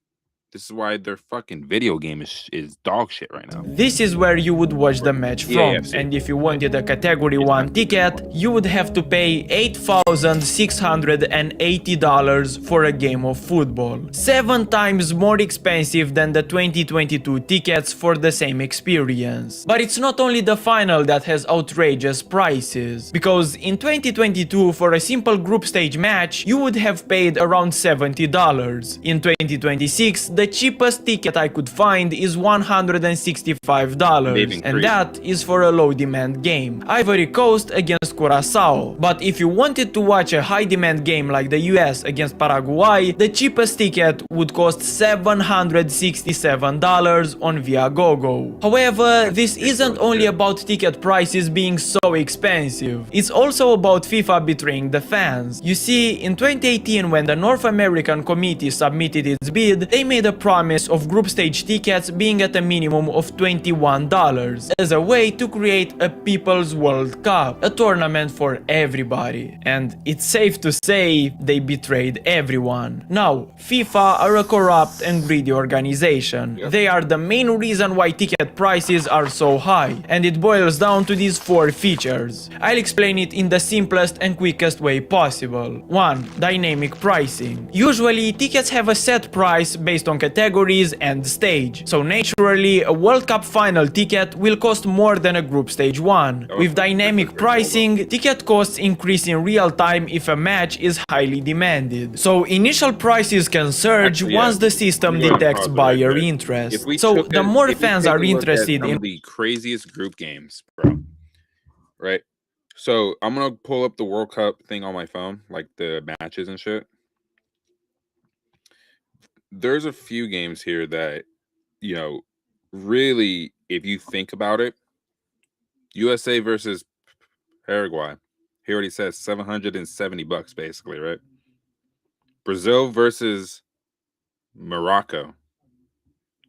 This is why their fucking video game is dog shit right now. This is where you would watch the match from, EAFC. and if you wanted a Category 1 ticket, you would have to pay $8,680 for a game of football. 7 times more expensive than the 2022 tickets for the same experience. But it's not only the final that has outrageous prices, because in 2022 for a simple group stage match, you would have paid around $70. In 2026, the cheapest ticket I could find is $165, and that is for a low demand game, Ivory Coast against Curaçao. But if you wanted to watch a high demand game like the US against Paraguay, the cheapest ticket would cost $767 on Viagogo. However, this isn't only about ticket prices being so expensive, it's also about FIFA betraying the fans. You see, in 2018 when the North American committee submitted its bid, they made a promise of group stage tickets being at a minimum of $21 as a way to create a People's World Cup, a tournament for everybody. And it's safe to say they betrayed everyone. Now, FIFA are a corrupt and greedy organization. They are the main reason why ticket prices are so high, and it boils down to these 4 features. I'll explain it in the simplest and quickest way possible. 1. Dynamic pricing. Usually, tickets have a set price based on categories and stage, so naturally a World Cup final ticket will cost more than a group stage one. With dynamic pricing, ticket costs increase in real time if a match is highly demanded, so initial prices can surge once the system detects buyer interest. So the more fans are interested in the craziest group games, bro, right? So I'm gonna pull up the World Cup thing on my phone, like the matches and shit. There's a few games here that, you know, really, if you think about it, USA versus Paraguay, he already says $770 basically, right? Brazil versus Morocco,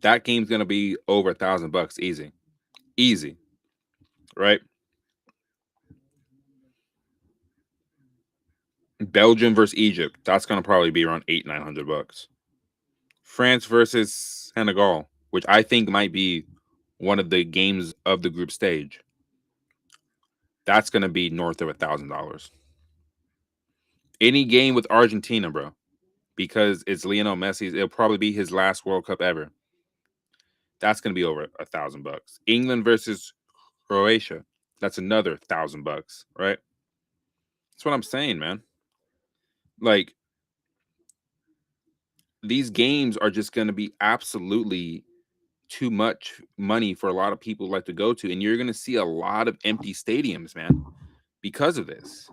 that game's gonna be over $1,000 easy, right? Belgium versus Egypt, that's gonna probably be around $800-900. France versus Senegal, which I think might be one of the games of the group stage, that's gonna be north of $1,000. Any game with Argentina, bro, because it's Lionel Messi's, it'll probably be his last World Cup ever. That's gonna be over $1,000. England versus Croatia, that's another $1,000, right? That's what I'm saying, man. Like, these games are just gonna be absolutely too much money for a lot of people like to go to, and you're gonna see a lot of empty stadiums, man, because of this.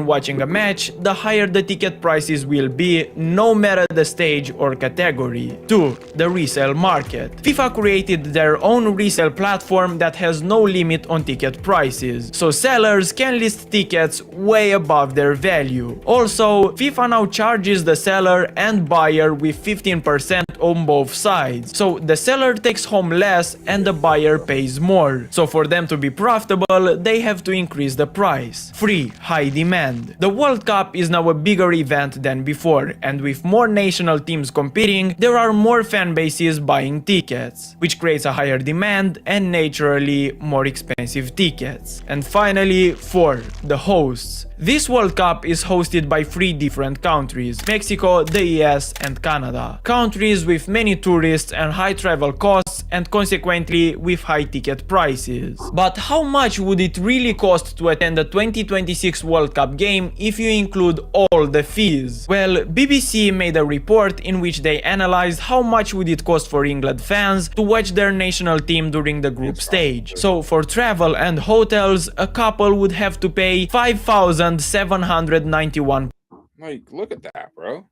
watching a match, the higher the ticket prices will be, no matter the stage or category. 2. The resale market. FIFA created their own resale platform that has no limit on ticket prices, so sellers can list tickets way above their value. Also, FIFA now charges the seller and buyer with 15% on both sides, so the seller takes home less and the buyer pays more. So for them to be profitable, they have to increase the price. 3. High demand. The World Cup is now a bigger event than before, and with more national teams competing, there are more fan bases buying tickets, which creates a higher demand and naturally more expensive tickets. And finally, 4. The hosts. This World Cup is hosted by 3 different countries: Mexico, the US and Canada. Countries with many tourists and high travel costs, and consequently with high ticket prices. But how much would it really cost to attend the 2026 World Cup game if you include all the fees? Well, BBC made a report in which they analyzed how much would it cost for England fans to watch their national team during the group stage. So for travel and hotels, a couple would have to pay $5,791. Like, look at that, bro.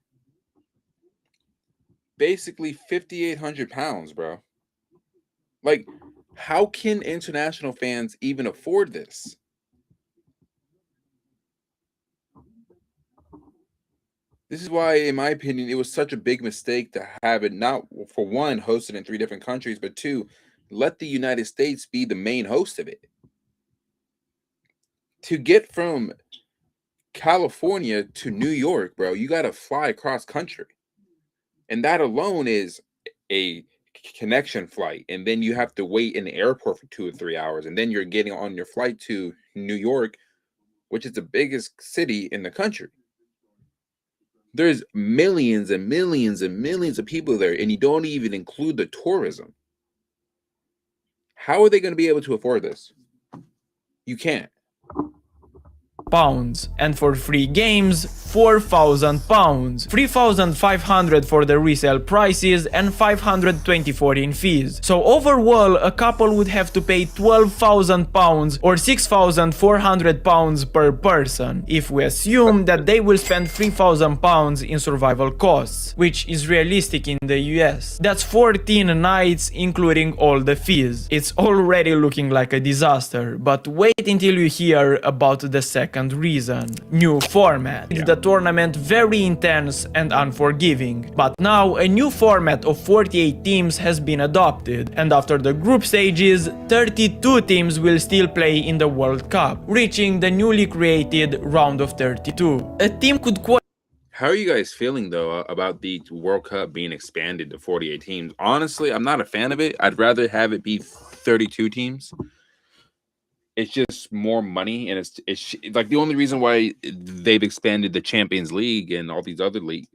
Basically 5,800 pounds, bro. Like, how can international fans even afford this? This is why, in my opinion, it was such a big mistake to have it not, for one, hosted in 3 different countries, but 2, let the United States be the main host of it. To get from California to New York, bro, you got to fly across country. And that alone is a connection flight. And then you have to wait in the airport for 2 or 3 hours. And then you're getting on your flight to New York, which is the biggest city in the country. There's millions and millions and millions of people there, and you don't even include the tourism. How are they going to be able to afford this? You can't. Pounds, and for free games, £4,000, 3,500 for the resale prices and 524 in fees. So overall, a couple would have to pay £12,000 or £6,400 per person, if we assume that they will spend £3,000 in survival costs, which is realistic in the US. That's 14 nights including all the fees. It's already looking like a disaster, but wait until you hear about the second reason. New format. The tournament very intense and unforgiving. But now a new format of 48 teams has been adopted, and after the group stages, 32 teams will still play in the World Cup, reaching the newly created round of 32. A team could How are you guys feeling though about the World Cup being expanded to 48 teams? Honestly, I'm not a fan of it. I'd rather have it be 32 teams. It's just more money, and it's like the only reason why they've expanded the Champions League and all these other league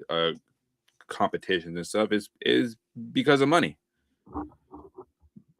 competitions and stuff is because of money.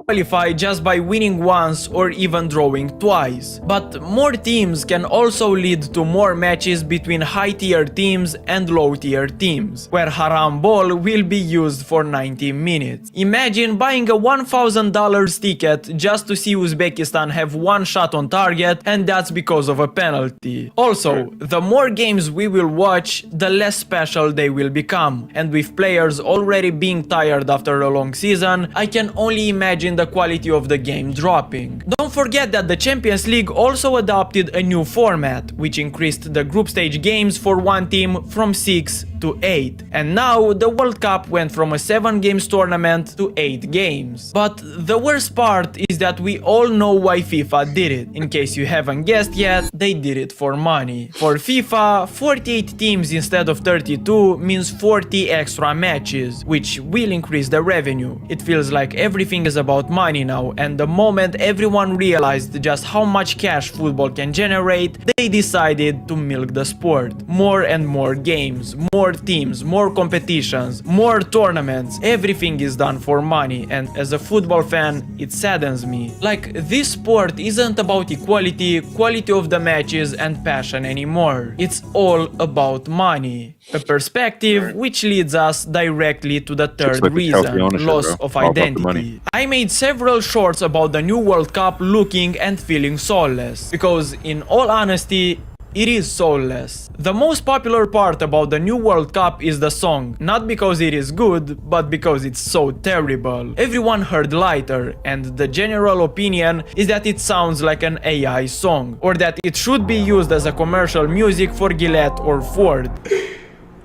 qualify just by winning once or even drawing twice. But more teams can also lead to more matches between high-tier teams and low-tier teams, where haram ball will be used for 90 minutes. Imagine buying a $1,000 ticket just to see Uzbekistan have one shot on target, and that's because of a penalty. Also, the more games we will watch, the less special they will become, and with players already being tired after a long season, I can only imagine the quality of the game dropping. Don't forget that the Champions League also adopted a new format, which increased the group stage games for one team from 6 to 8. And now the World Cup went from a 7 games tournament to 8 games. But the worst part is that we all know why FIFA did it. In case you haven't guessed yet, they did it for money. For FIFA, 48 teams instead of 32 means 40 extra matches, which will increase the revenue. It feels like everything is about money now, and the moment everyone realized just how much cash football can generate, they decided to milk the sport. More and more games, more teams, more competitions, more tournaments, everything is done for money, and as a football fan, it saddens me. Like, this sport isn't about equality, quality of the matches and passion anymore. It's all about money. A perspective which leads us directly to the third reason, loss of identity. I made several shorts about the new World Cup looking and feeling soulless, because in all honesty, it is soulless. The most popular part about the new World Cup is the song, not because it is good, but because it's so terrible. Everyone heard Lighter, and the general opinion is that it sounds like an AI song, or that it should be used as a commercial music for Gillette or Ford.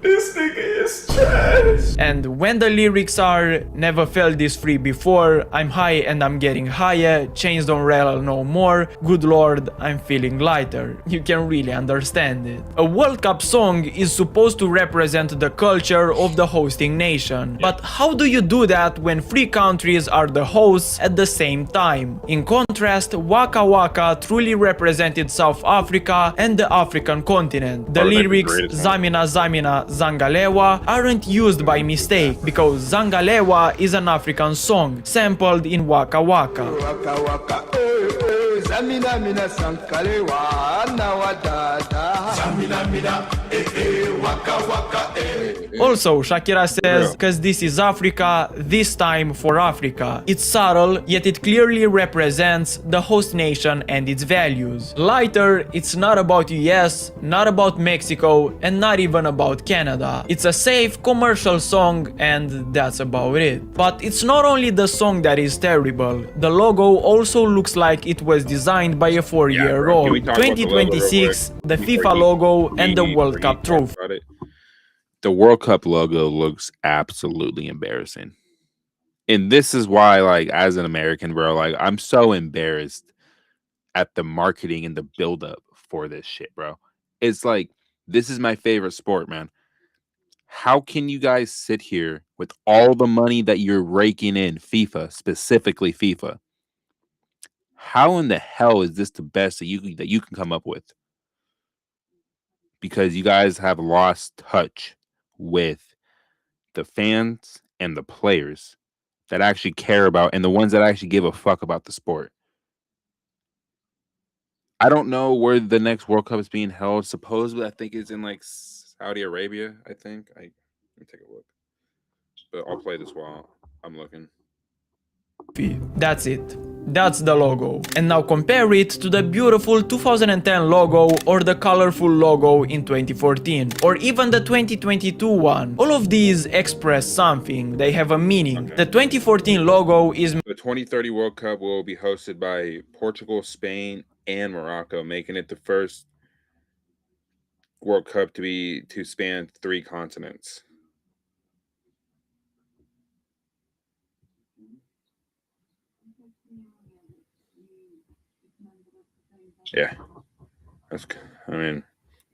This nigga is trash. And when the lyrics are, never felt this free before, I'm high and I'm getting higher, chains don't rattle no more, good lord, I'm feeling lighter. You can really understand it. A World Cup song is supposed to represent the culture of the hosting nation. But how do you do that when 3 countries are the hosts at the same time? In contrast, Waka Waka truly represented South Africa and the African continent. The lyrics Zamina Zamina Zangalewa aren't used by mistake, because Zangalewa is an African song sampled in Waka Waka. Also, Shakira says, "'Cause this is Africa, this time for Africa." It's subtle, yet it clearly represents the host nation and its values. Lighter, it's not about US, not about Mexico, and not even about Canada. It's a safe commercial song, and that's about it. But it's not only the song that is terrible. The logo also looks like it was designed by a 4-year-old. 2026, the FIFA logo and the World Cup trophy. The World Cup logo looks absolutely embarrassing. And this is why, like, as an American, bro, like, I'm so embarrassed at the marketing and the buildup for this shit, bro. It's like, this is my favorite sport, man. How can you guys sit here with all the money that you're raking in, FIFA, specifically FIFA? How in the hell is this the best that you can come up with? Because you guys have lost touch with the fans and the players that actually care about, and the ones that actually give a fuck about the sport. I don't know where the next World Cup is being held. Supposedly, I think it's in like Saudi Arabia. I think. Let me take a look. But I'll play this while I'm looking. That's it. That's the logo. And now compare it to the beautiful 2010 logo or the colorful logo in 2014 or even the 2022 one. All of these express something. They have a meaning. The 2014 logo is... The 2030 World Cup will be hosted by Portugal, Spain, and Morocco, making it the first World Cup to span 3 continents. Yeah, I mean,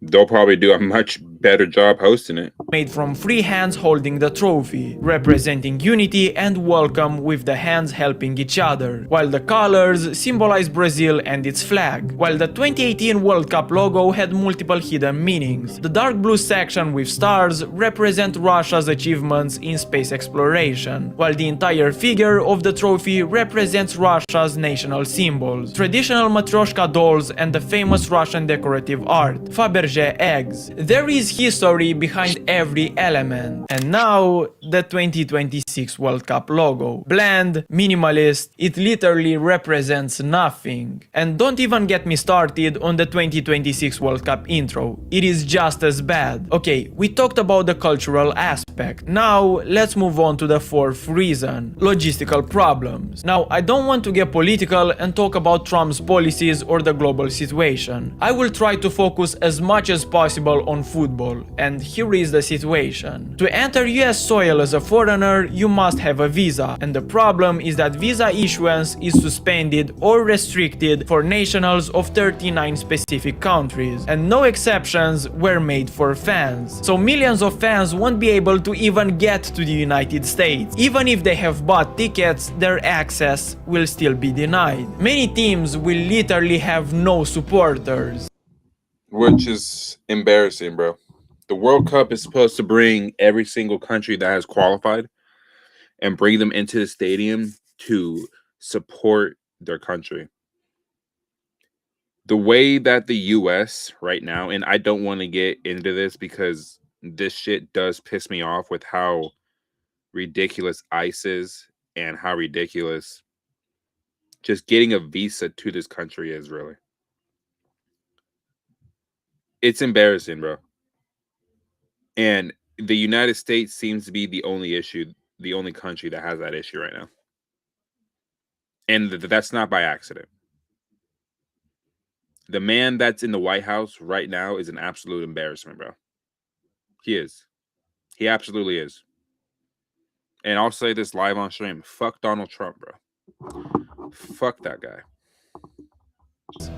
they'll probably do a much better job hosting it. Made from 3 hands holding the trophy, representing unity and welcome with the hands helping each other, while the colors symbolize Brazil and its flag. While the 2018 World Cup logo had multiple hidden meanings. The dark blue section with stars represent Russia's achievements in space exploration, while the entire figure of the trophy represents Russia's national symbols, traditional Matryoshka dolls and the famous Russian decorative art, Fabergé eggs. There is history behind every element. And now, the 2026 World Cup logo. Bland, minimalist, it literally represents nothing. And don't even get me started on the 2026 World Cup intro. It is just as bad. Okay, we talked about the cultural aspect. Now, let's move on to the 4th reason. Logistical problems. Now, I don't want to get political and talk about Trump's policies or the global situation. I will try to focus as much as possible on football, and here is the situation. To enter US soil as a foreigner, you must have a visa, and the problem is that visa issuance is suspended or restricted for nationals of 39 specific countries, and no exceptions were made for fans. So millions of fans won't be able to even get to the United States. Even if they have bought tickets, their access will still be denied. Many teams will literally have no supporters. Which is embarrassing, bro. The World Cup is supposed to bring every single country that has qualified and bring them into the stadium to support their country. The way that the US right now, and I don't want to get into this because this shit does piss me off with how ridiculous ICE is and how ridiculous just getting a visa to this country is, really. It's embarrassing, bro. And the United States seems to be the only country that has that issue right now. And that's not by accident. The man that's in the White House right now is an absolute embarrassment, bro. He is. He absolutely is. And I'll say this live on stream. Fuck Donald Trump, bro. Fuck that guy.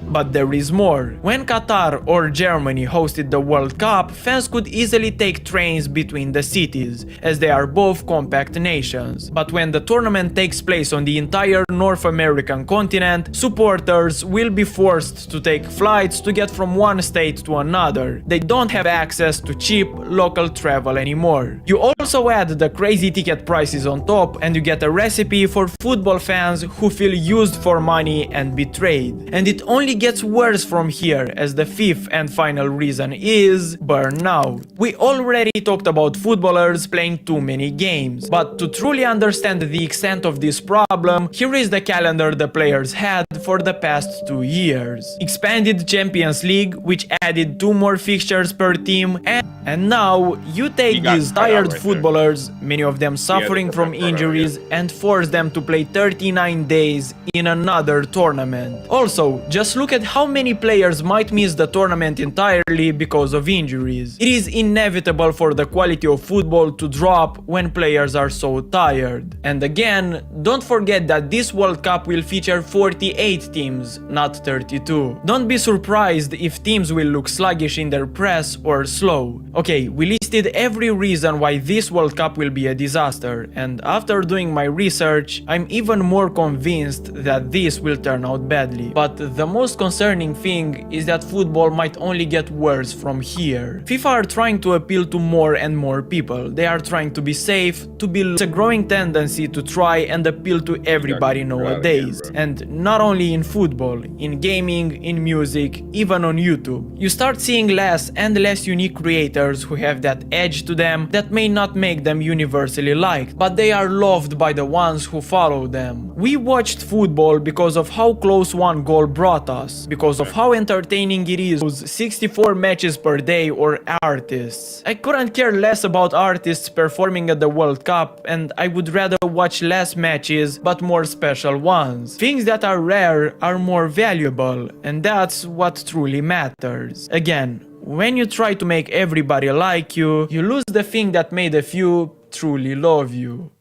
But there is more. When Qatar or Germany hosted the World Cup, fans could easily take trains between the cities, as they are both compact nations. But when the tournament takes place on the entire North American continent, supporters will be forced to take flights to get from one state to another. They don't have access to cheap local travel anymore. You also add the crazy ticket prices on top, and you get a recipe for football fans who feel used for money and betrayed. And it only gets worse from here, as the 5th and final reason is burnout. We already talked about footballers playing too many games, but to truly understand the extent of this problem, here is the calendar the players had for the past 2 years. Expanded Champions League, which added 2 more fixtures per team, and now you take these tired footballers, many of them suffering from injuries, and force them to play 39 days in another tournament. Also, Just look at how many players might miss the tournament entirely because of injuries. It is inevitable for the quality of football to drop when players are so tired. And again, don't forget that this World Cup will feature 48 teams, not 32. Don't be surprised if teams will look sluggish in their press or slow. Okay, we listed every reason why this World Cup will be a disaster, and after doing my research, I'm even more convinced that this will turn out badly. But the most concerning thing is that football might only get worse from here. FIFA are trying to appeal to more and more people. They are trying to be safe, to be a growing tendency to try and appeal to everybody nowadays. And not only in football, in gaming, in music, even on YouTube. You start seeing less and less unique creators who have that edge to them that may not make them universally liked, but they are loved by the ones who follow them. We watched football because of how close one goal brought us, because of how entertaining it is, those 64 matches per day or artists. I couldn't care less about artists performing at the World Cup, and I would rather watch less matches but more special ones. Things that are rare are more valuable, and that's what truly matters. Again, when you try to make everybody like you, you lose the thing that made a few truly love you.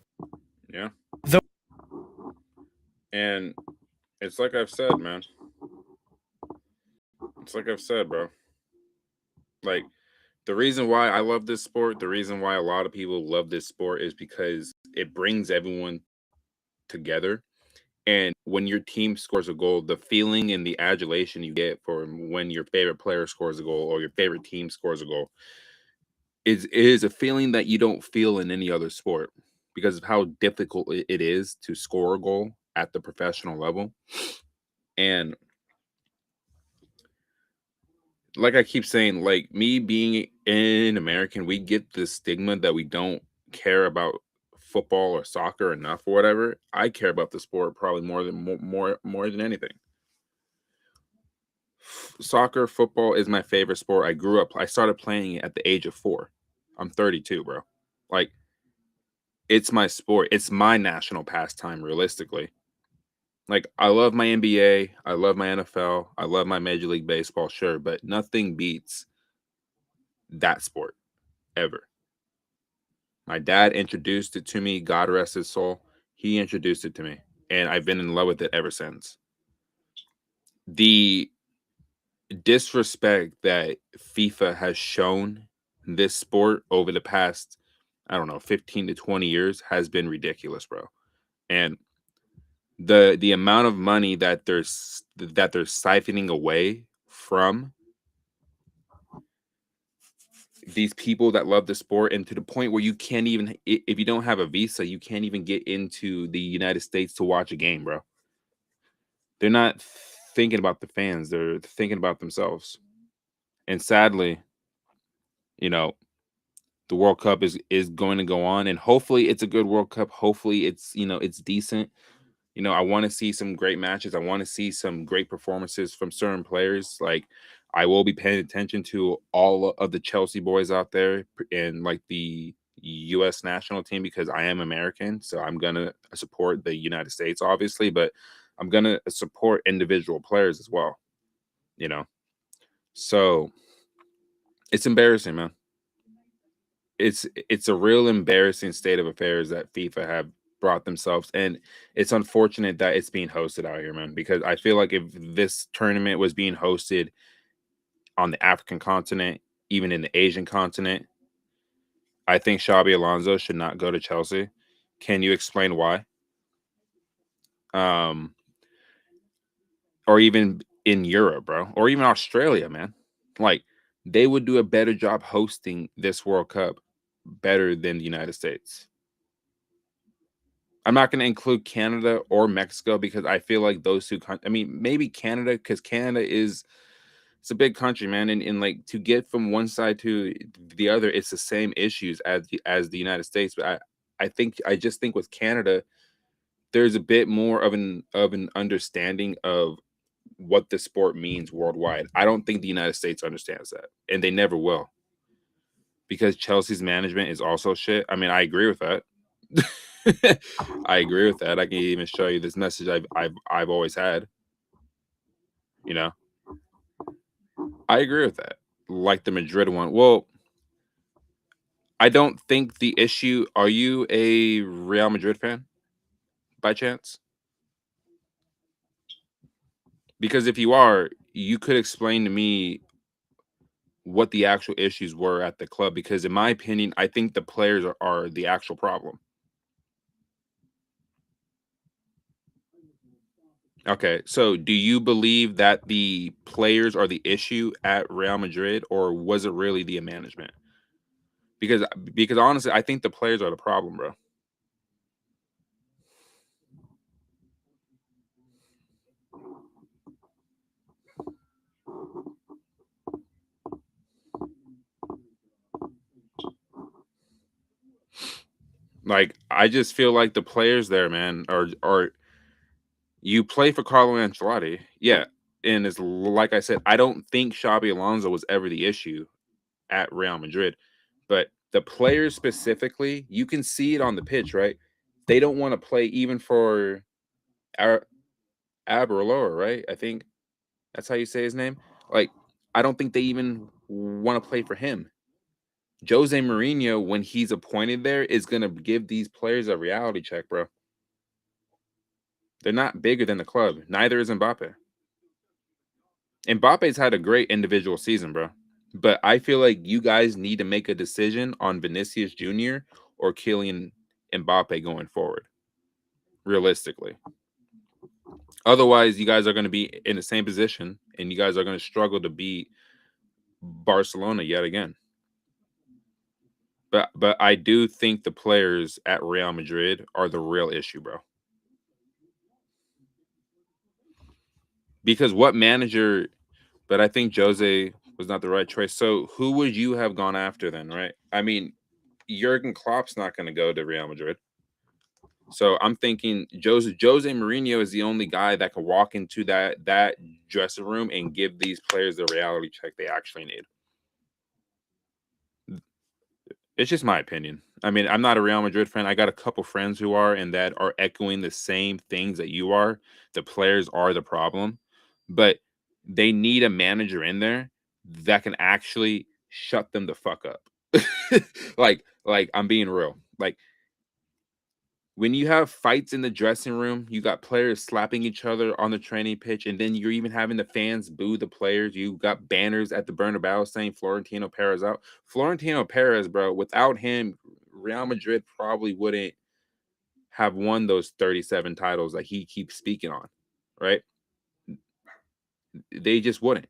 Yeah. And it's like I've said, man. It's like I've said, bro. Like, the reason why I love this sport, the reason why a lot of people love this sport is because it brings everyone together. And when your team scores a goal, the feeling and the adulation you get for when your favorite player scores a goal or your favorite team scores a goal is a feeling that you don't feel in any other sport because of how difficult it is to score a goal at the professional level. And like I keep saying, like me being an American, we get this stigma that we don't care about football or soccer enough or whatever. I care about the sport probably more than anything. Soccer, football is my favorite sport. I started playing it at the age of 4. I'm 32, bro. Like, it's my sport. It's my national pastime, realistically. Like, I love my NBA, I love my NFL, I love my Major League Baseball, sure, but nothing beats that sport ever. My dad introduced it to me, God rest his soul. He introduced it to me, and I've been in love with it ever since. The disrespect that FIFA has shown this sport over the past, I don't know, 15 to 20 years has been ridiculous, bro. And the amount of money that they're siphoning away from these people that love the sport, and to the point where you can't even, if you don't have a visa, you can't even get into the United States to watch a game, bro. They're not thinking about the fans, they're thinking about themselves. And sadly, you know, the World Cup is going to go on, and hopefully it's a good World Cup. Hopefully it's, it's decent. I want to see some great matches. I want to see some great performances from certain players. Like, I will be paying attention to all of the Chelsea boys out there and like the U.S. national team because I am American. So I'm going to support the United States, obviously, but I'm going to support individual players as well, So it's embarrassing, man. It's a real embarrassing state of affairs that FIFA have brought themselves, and it's unfortunate that it's being hosted out here, man, because I feel like if this tournament was being hosted on the African continent, even in the Asian continent, I think Xabi Alonso should not go to Chelsea. Can you explain why? Or even in Europe, bro, or even Australia, man. Like, they would do a better job hosting this World Cup better than the United States. I'm not going to include Canada or Mexico because I feel like those two countries, I mean, maybe Canada, because Canada it's a big country, man. And like, to get from one side to the other, it's the same issues as the United States. But I just think with Canada, there's a bit more of an understanding of what the sport means worldwide. I don't think the United States understands that, and they never will. Because Chelsea's management is also shit. I mean, I agree with that. I agree with that. I can even show you this message I've always had. You know, I agree with that. Like the Madrid one. Well, I don't think the issue. Are you a Real Madrid fan by chance? Because if you are, you could explain to me what the actual issues were at the club. Because in my opinion, I think the players are the actual problem. Okay, so do you believe that the players are the issue at Real Madrid, or was it really the management? Because honestly, I think the players are the problem, bro. Like I just feel like the players there, man, are you play for Carlo Ancelotti, yeah, and it's like I said, I don't think Xabi Alonso was ever the issue at Real Madrid, but the players specifically, you can see it on the pitch, right? They don't want to play even for our Abeloa, right? I think that's how you say his name. Like, I don't think they even want to play for him. Jose Mourinho, when he's appointed there, is gonna give these players a reality check, bro. They're not bigger than the club. Neither is Mbappe. Mbappe's had a great individual season, bro. But I feel like you guys need to make a decision on Vinicius Jr. or Kylian Mbappe going forward, realistically. Otherwise, you guys are going to be in the same position and you guys are going to struggle to beat Barcelona yet again. But I do think the players at Real Madrid are the real issue, bro. Because what manager, but I think Jose was not the right choice. So who would you have gone after then, right? I mean, Jurgen Klopp's not going to go to Real Madrid. So I'm thinking Jose Mourinho is the only guy that can walk into that dressing room and give these players the reality check they actually need. It's just my opinion. I mean, I'm not a Real Madrid fan. I got a couple friends who are and that are echoing the same things that you are. The players are the problem, but they need a manager in there that can actually shut them the fuck up. like I'm being real. Like when you have fights in the dressing room, you got players slapping each other on the training pitch, and then you're even having the fans boo the players. You got banners at the Bernabeu saying Florentino Perez out. Florentino Perez, bro, without him, Real Madrid probably wouldn't have won those 37 titles that he keeps speaking on, right? They just wouldn't.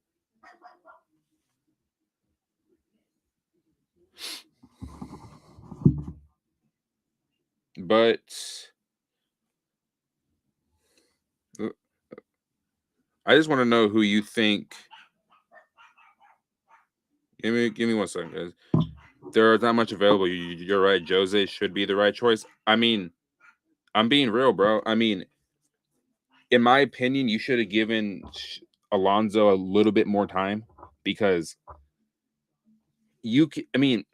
But I just want to know who you think. Give me 1 second, guys. There are not much available. You're right. Jose should be the right choice. I mean, I'm being real, bro. I mean, in my opinion, you should have given Alonso a little bit more time because I mean,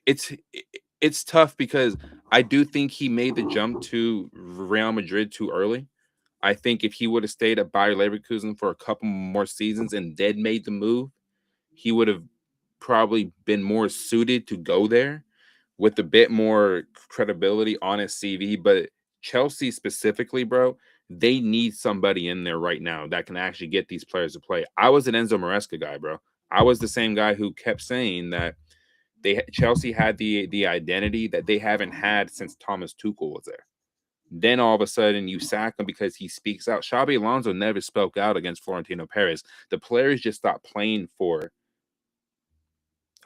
it's tough because I do think he made the jump to Real Madrid too early. I think if he would have stayed at Bayer Leverkusen for a couple more seasons and then made the move, he would have probably been more suited to go there with a bit more credibility on his CV. But Chelsea specifically, bro, they need somebody in there right now that can actually get these players to play. I was an Enzo Maresca guy, bro. I was the same guy who kept saying that Chelsea had the identity that they haven't had since Thomas Tuchel was there. Then all of a sudden you sack him because he speaks out. Xabi Alonso never spoke out against Florentino Perez. The players just stopped playing for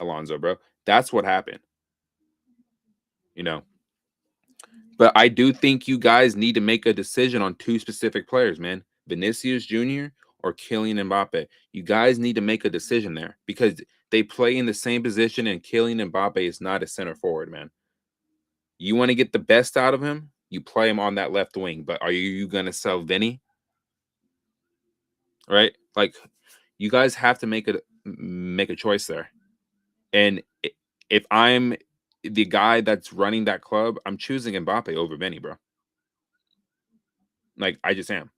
Alonso, bro. That's what happened. You know. But I do think you guys need to make a decision on two specific players, man. Vinicius Jr. or Kylian Mbappe. You guys need to make a decision there because they play in the same position and Kylian Mbappe is not a center forward, man. You want to get the best out of him, you play him on that left wing. But are you going to sell Vinny? Right? Like, you guys have to make a choice there. And if I'm the guy that's running that club, I'm choosing Mbappe over Vinny, bro. Like, I just am.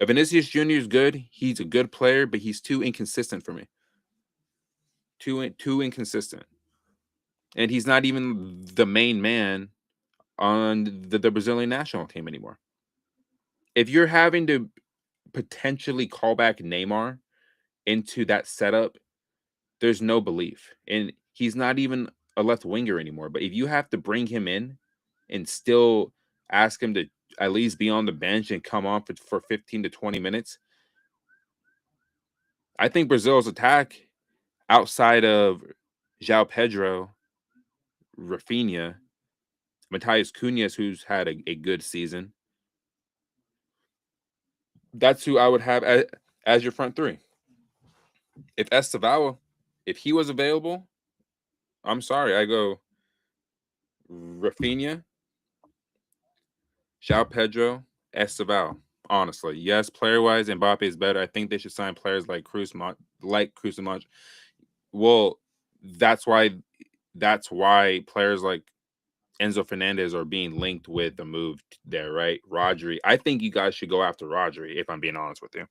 If Vinicius Jr. is good, he's a good player, but he's too inconsistent for me. Too inconsistent. And he's not even the main man on the Brazilian national team anymore. If you're having to potentially call back Neymar into that setup, there's no belief. And he's not even a left winger anymore. But if you have to bring him in and still ask him to at least be on the bench and come on for 15 to 20 minutes, I think Brazil's attack outside of Joao Pedro, Rafinha, Matheus Cunha, who's had a good season, that's who I would have as your front three. If Estevao, if he was available, I'm sorry, I go Rafinha, Joao Pedro, Estevao. Honestly, yes, player-wise, Mbappe is better. I think they should sign players like Cruz Modric. Well, that's why players like Enzo Fernandez are being linked with the move there, right? Rodri. I think you guys should go after Rodri, if I'm being honest with you.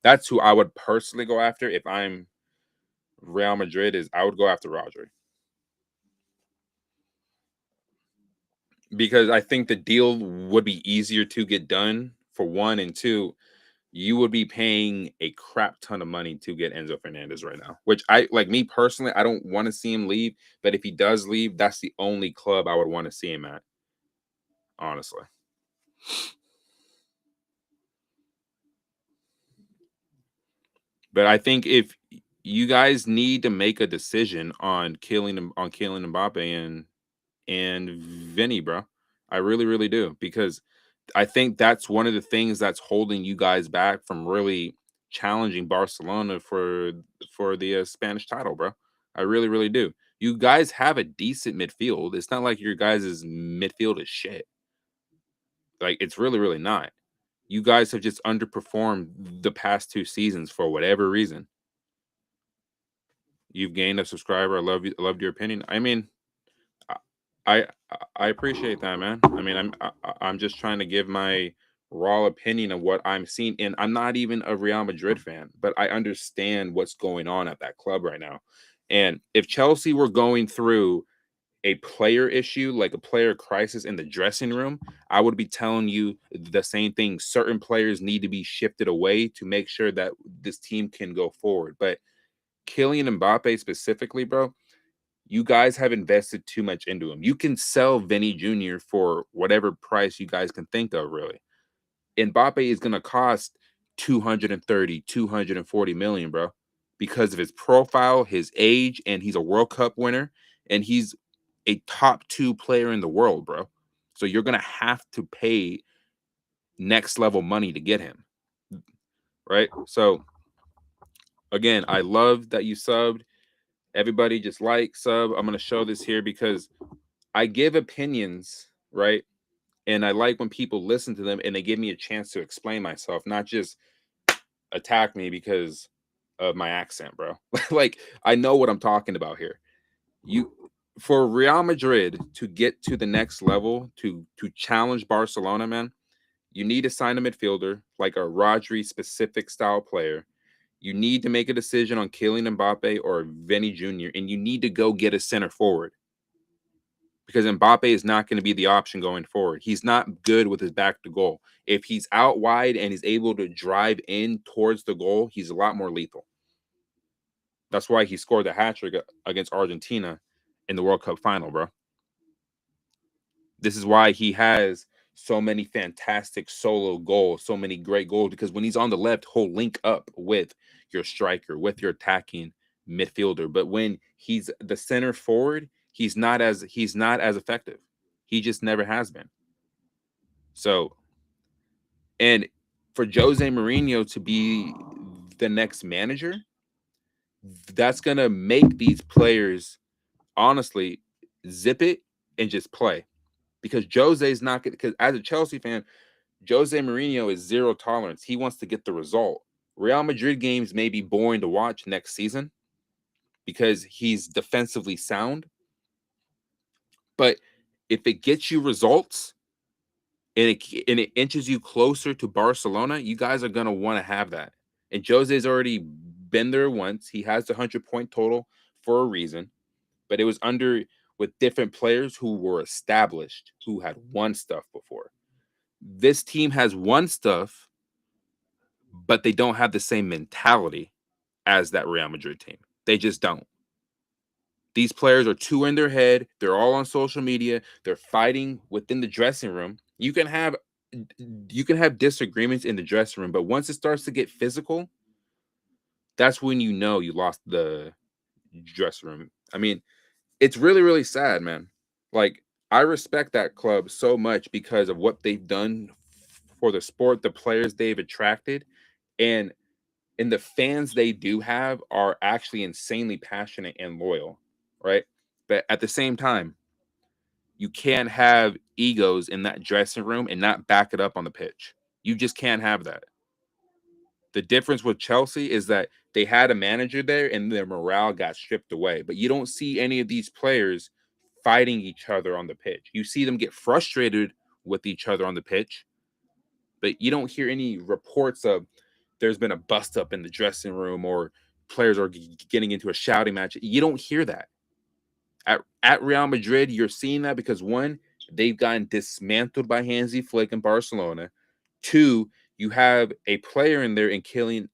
That's who I would personally go after if I'm Real Madrid. I would go after Rodri. Because I think the deal would be easier to get done, for one, and two, you would be paying a crap ton of money to get Enzo Fernandez right now, which I like. Me personally, I don't want to see him leave, but if he does leave, that's the only club I would want to see him at, honestly. But I think if you guys need to make a decision on killing Mbappe and Vinny, bro, I really, really do, because I think that's one of the things that's holding you guys back from really challenging Barcelona for the Spanish title, bro. I really, really do. You guys have a decent midfield. It's not like your guys' midfield is shit. Like, it's really, really not. You guys have just underperformed the past 2 seasons for whatever reason. You've gained a subscriber. I loved your opinion. I mean, I appreciate that, man. I mean, I'm just trying to give my raw opinion of what I'm seeing, and I'm not even a Real Madrid fan, but I understand what's going on at that club right now. And if Chelsea were going through a player issue, like a player crisis in the dressing room, I would be telling you the same thing. Certain players need to be shifted away to make sure that this team can go forward. But Kylian Mbappe specifically, bro, you guys have invested too much into him. You can sell Vinny Jr. for whatever price you guys can think of, really. Mbappe is going to cost 230, 240 million, bro, because of his profile, his age, and he's a World Cup winner, and he's a top 2 player in the world, bro. So you're going to have to pay next level money to get him, right? So, again, I love that you subbed. Everybody just like, sub. I'm going to show this here because I give opinions, right? And I like when people listen to them and they give me a chance to explain myself, not just attack me because of my accent, bro. Like, I know what I'm talking about here. For Real Madrid to get to the next level, to challenge Barcelona, man, you need to sign a midfielder, like a Rodri specific style player. You need to make a decision on Kylian Mbappe or Vinny Jr., and you need to go get a center forward, because Mbappe is not going to be the option going forward. He's not good with his back to goal. If he's out wide and he's able to drive in towards the goal, he's a lot more lethal. That's why he scored the hat-trick against Argentina in the World Cup final, bro. This is why he has so many fantastic solo goals, so many great goals, because when he's on the left, he'll link up with your striker, with your attacking midfielder. But when he's the center forward, he's not as effective. He just never has been. So, and for Jose Mourinho to be the next manager, that's gonna make these players honestly zip it and just play. Because Jose's not, because as a Chelsea fan, Jose Mourinho is zero tolerance. He wants to get the result. Real Madrid games may be boring to watch next season because he's defensively sound. But if it gets you results it inches you closer to Barcelona, you guys are gonna want to have that. And Jose's already been there once. He has the 100-point total for a reason, but it was under with different players who were established, who had won stuff before. This team has won stuff, but they don't have the same mentality as that Real Madrid team. They just don't. These players are too in their head. They're all on social media. They're fighting within the dressing room. You can have disagreements in the dressing room, but once it starts to get physical, that's when you know you lost the dressing room. I mean, it's really, really sad, man. Like, I respect that club so much because of what they've done for the sport, the players they've attracted, and the fans they do have are actually insanely passionate and loyal, right? But at the same time, you can't have egos in that dressing room and not back it up on the pitch. You just can't have that. The difference with Chelsea is that they had a manager there and their morale got stripped away. But you don't see any of these players fighting each other on the pitch. You see them get frustrated with each other on the pitch, but you don't hear any reports of there's been a bust up in the dressing room or players are getting into a shouting match. You don't hear that. At Real Madrid, you're seeing that because, one, they've gotten dismantled by Hansi Flick in Barcelona. Two, you have a player in there in Kylian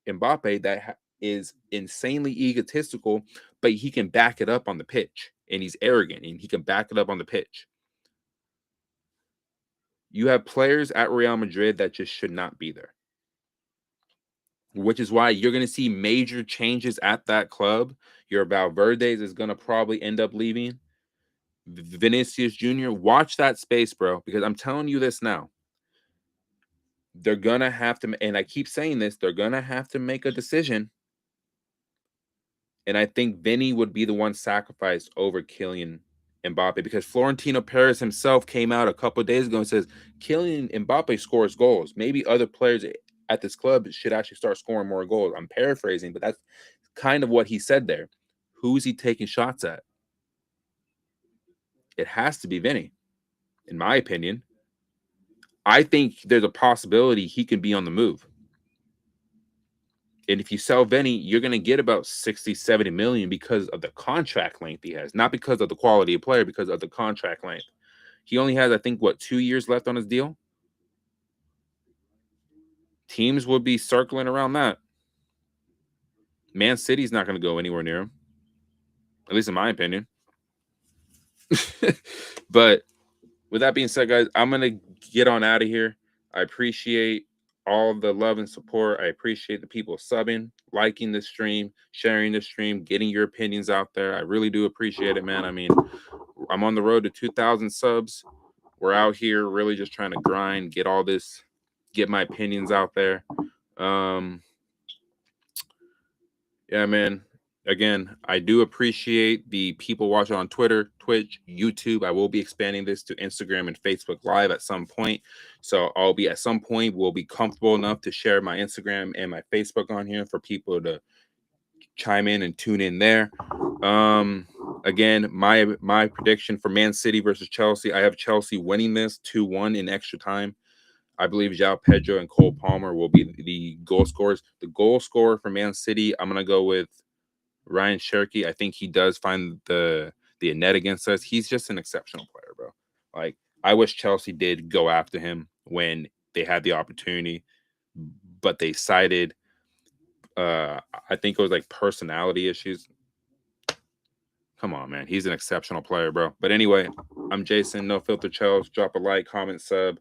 Mbappe that is insanely egotistical, but he can back it up on the pitch, and he's arrogant, and he can back it up on the pitch. You have players at Real Madrid that just should not be there, which is why you're going to see major changes at that club. Your Valverde's is going to probably end up leaving. Vinicius Jr., watch that space, bro, because I'm telling you this now. They're going to have to, and I keep saying this, they're going to have to make a decision. And I think Vinny would be the one sacrificed over Kylian Mbappe because Florentino Perez himself came out a couple of days ago and says Kylian Mbappe scores goals. Maybe other players at this club should actually start scoring more goals. I'm paraphrasing, but that's kind of what he said there. Who's he taking shots at? It has to be Vinny, in my opinion. I think there's a possibility he can be on the move. And if you sell Vinny, you're going to get about 60, 70 million because of the contract length he has, not because of the quality of player, because of the contract length. He only has, I think, 2 years left on his deal? Teams will be circling around that. Man City's not going to go anywhere near him, at least in my opinion. But with that being said, guys, I'm going to get on out of here. I appreciate all the love and support. I appreciate the people subbing, liking the stream, sharing the stream, getting your opinions out there. I really do appreciate it, man. I mean, I'm on the road to 2,000 subs. We're out here really just trying to grind, get my opinions out there. Yeah, man. Again, I do appreciate the people watching on Twitter, Twitch, YouTube. I will be expanding this to Instagram and Facebook Live at some point. So at some point, we'll be comfortable enough to share my Instagram and my Facebook on here for people to chime in and tune in there. Again, my prediction for Man City versus Chelsea, I have Chelsea winning this 2-1 in extra time. I believe Joao Pedro and Cole Palmer will be the goal scorers. The goal scorer for Man City, I'm going to go with Ryan Cherky. I think he does find the net against us. He's just an exceptional player, bro. Like, I wish Chelsea did go after him when they had the opportunity, but they cited, I think it was like personality issues. Come on, man. He's an exceptional player, bro. But anyway, I'm Jason. No Filter Chels. Drop a like, comment, sub.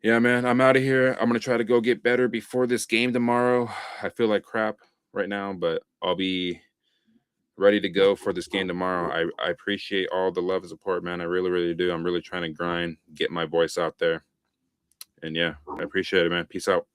Yeah, man, I'm out of here. I'm going to try to go get better before this game tomorrow. I feel like crap right now, but I'll be ready to go for this game tomorrow. I appreciate all the love and support, man. I really, really do. I'm really trying to grind, get my voice out there. And yeah, I appreciate it, man. Peace out.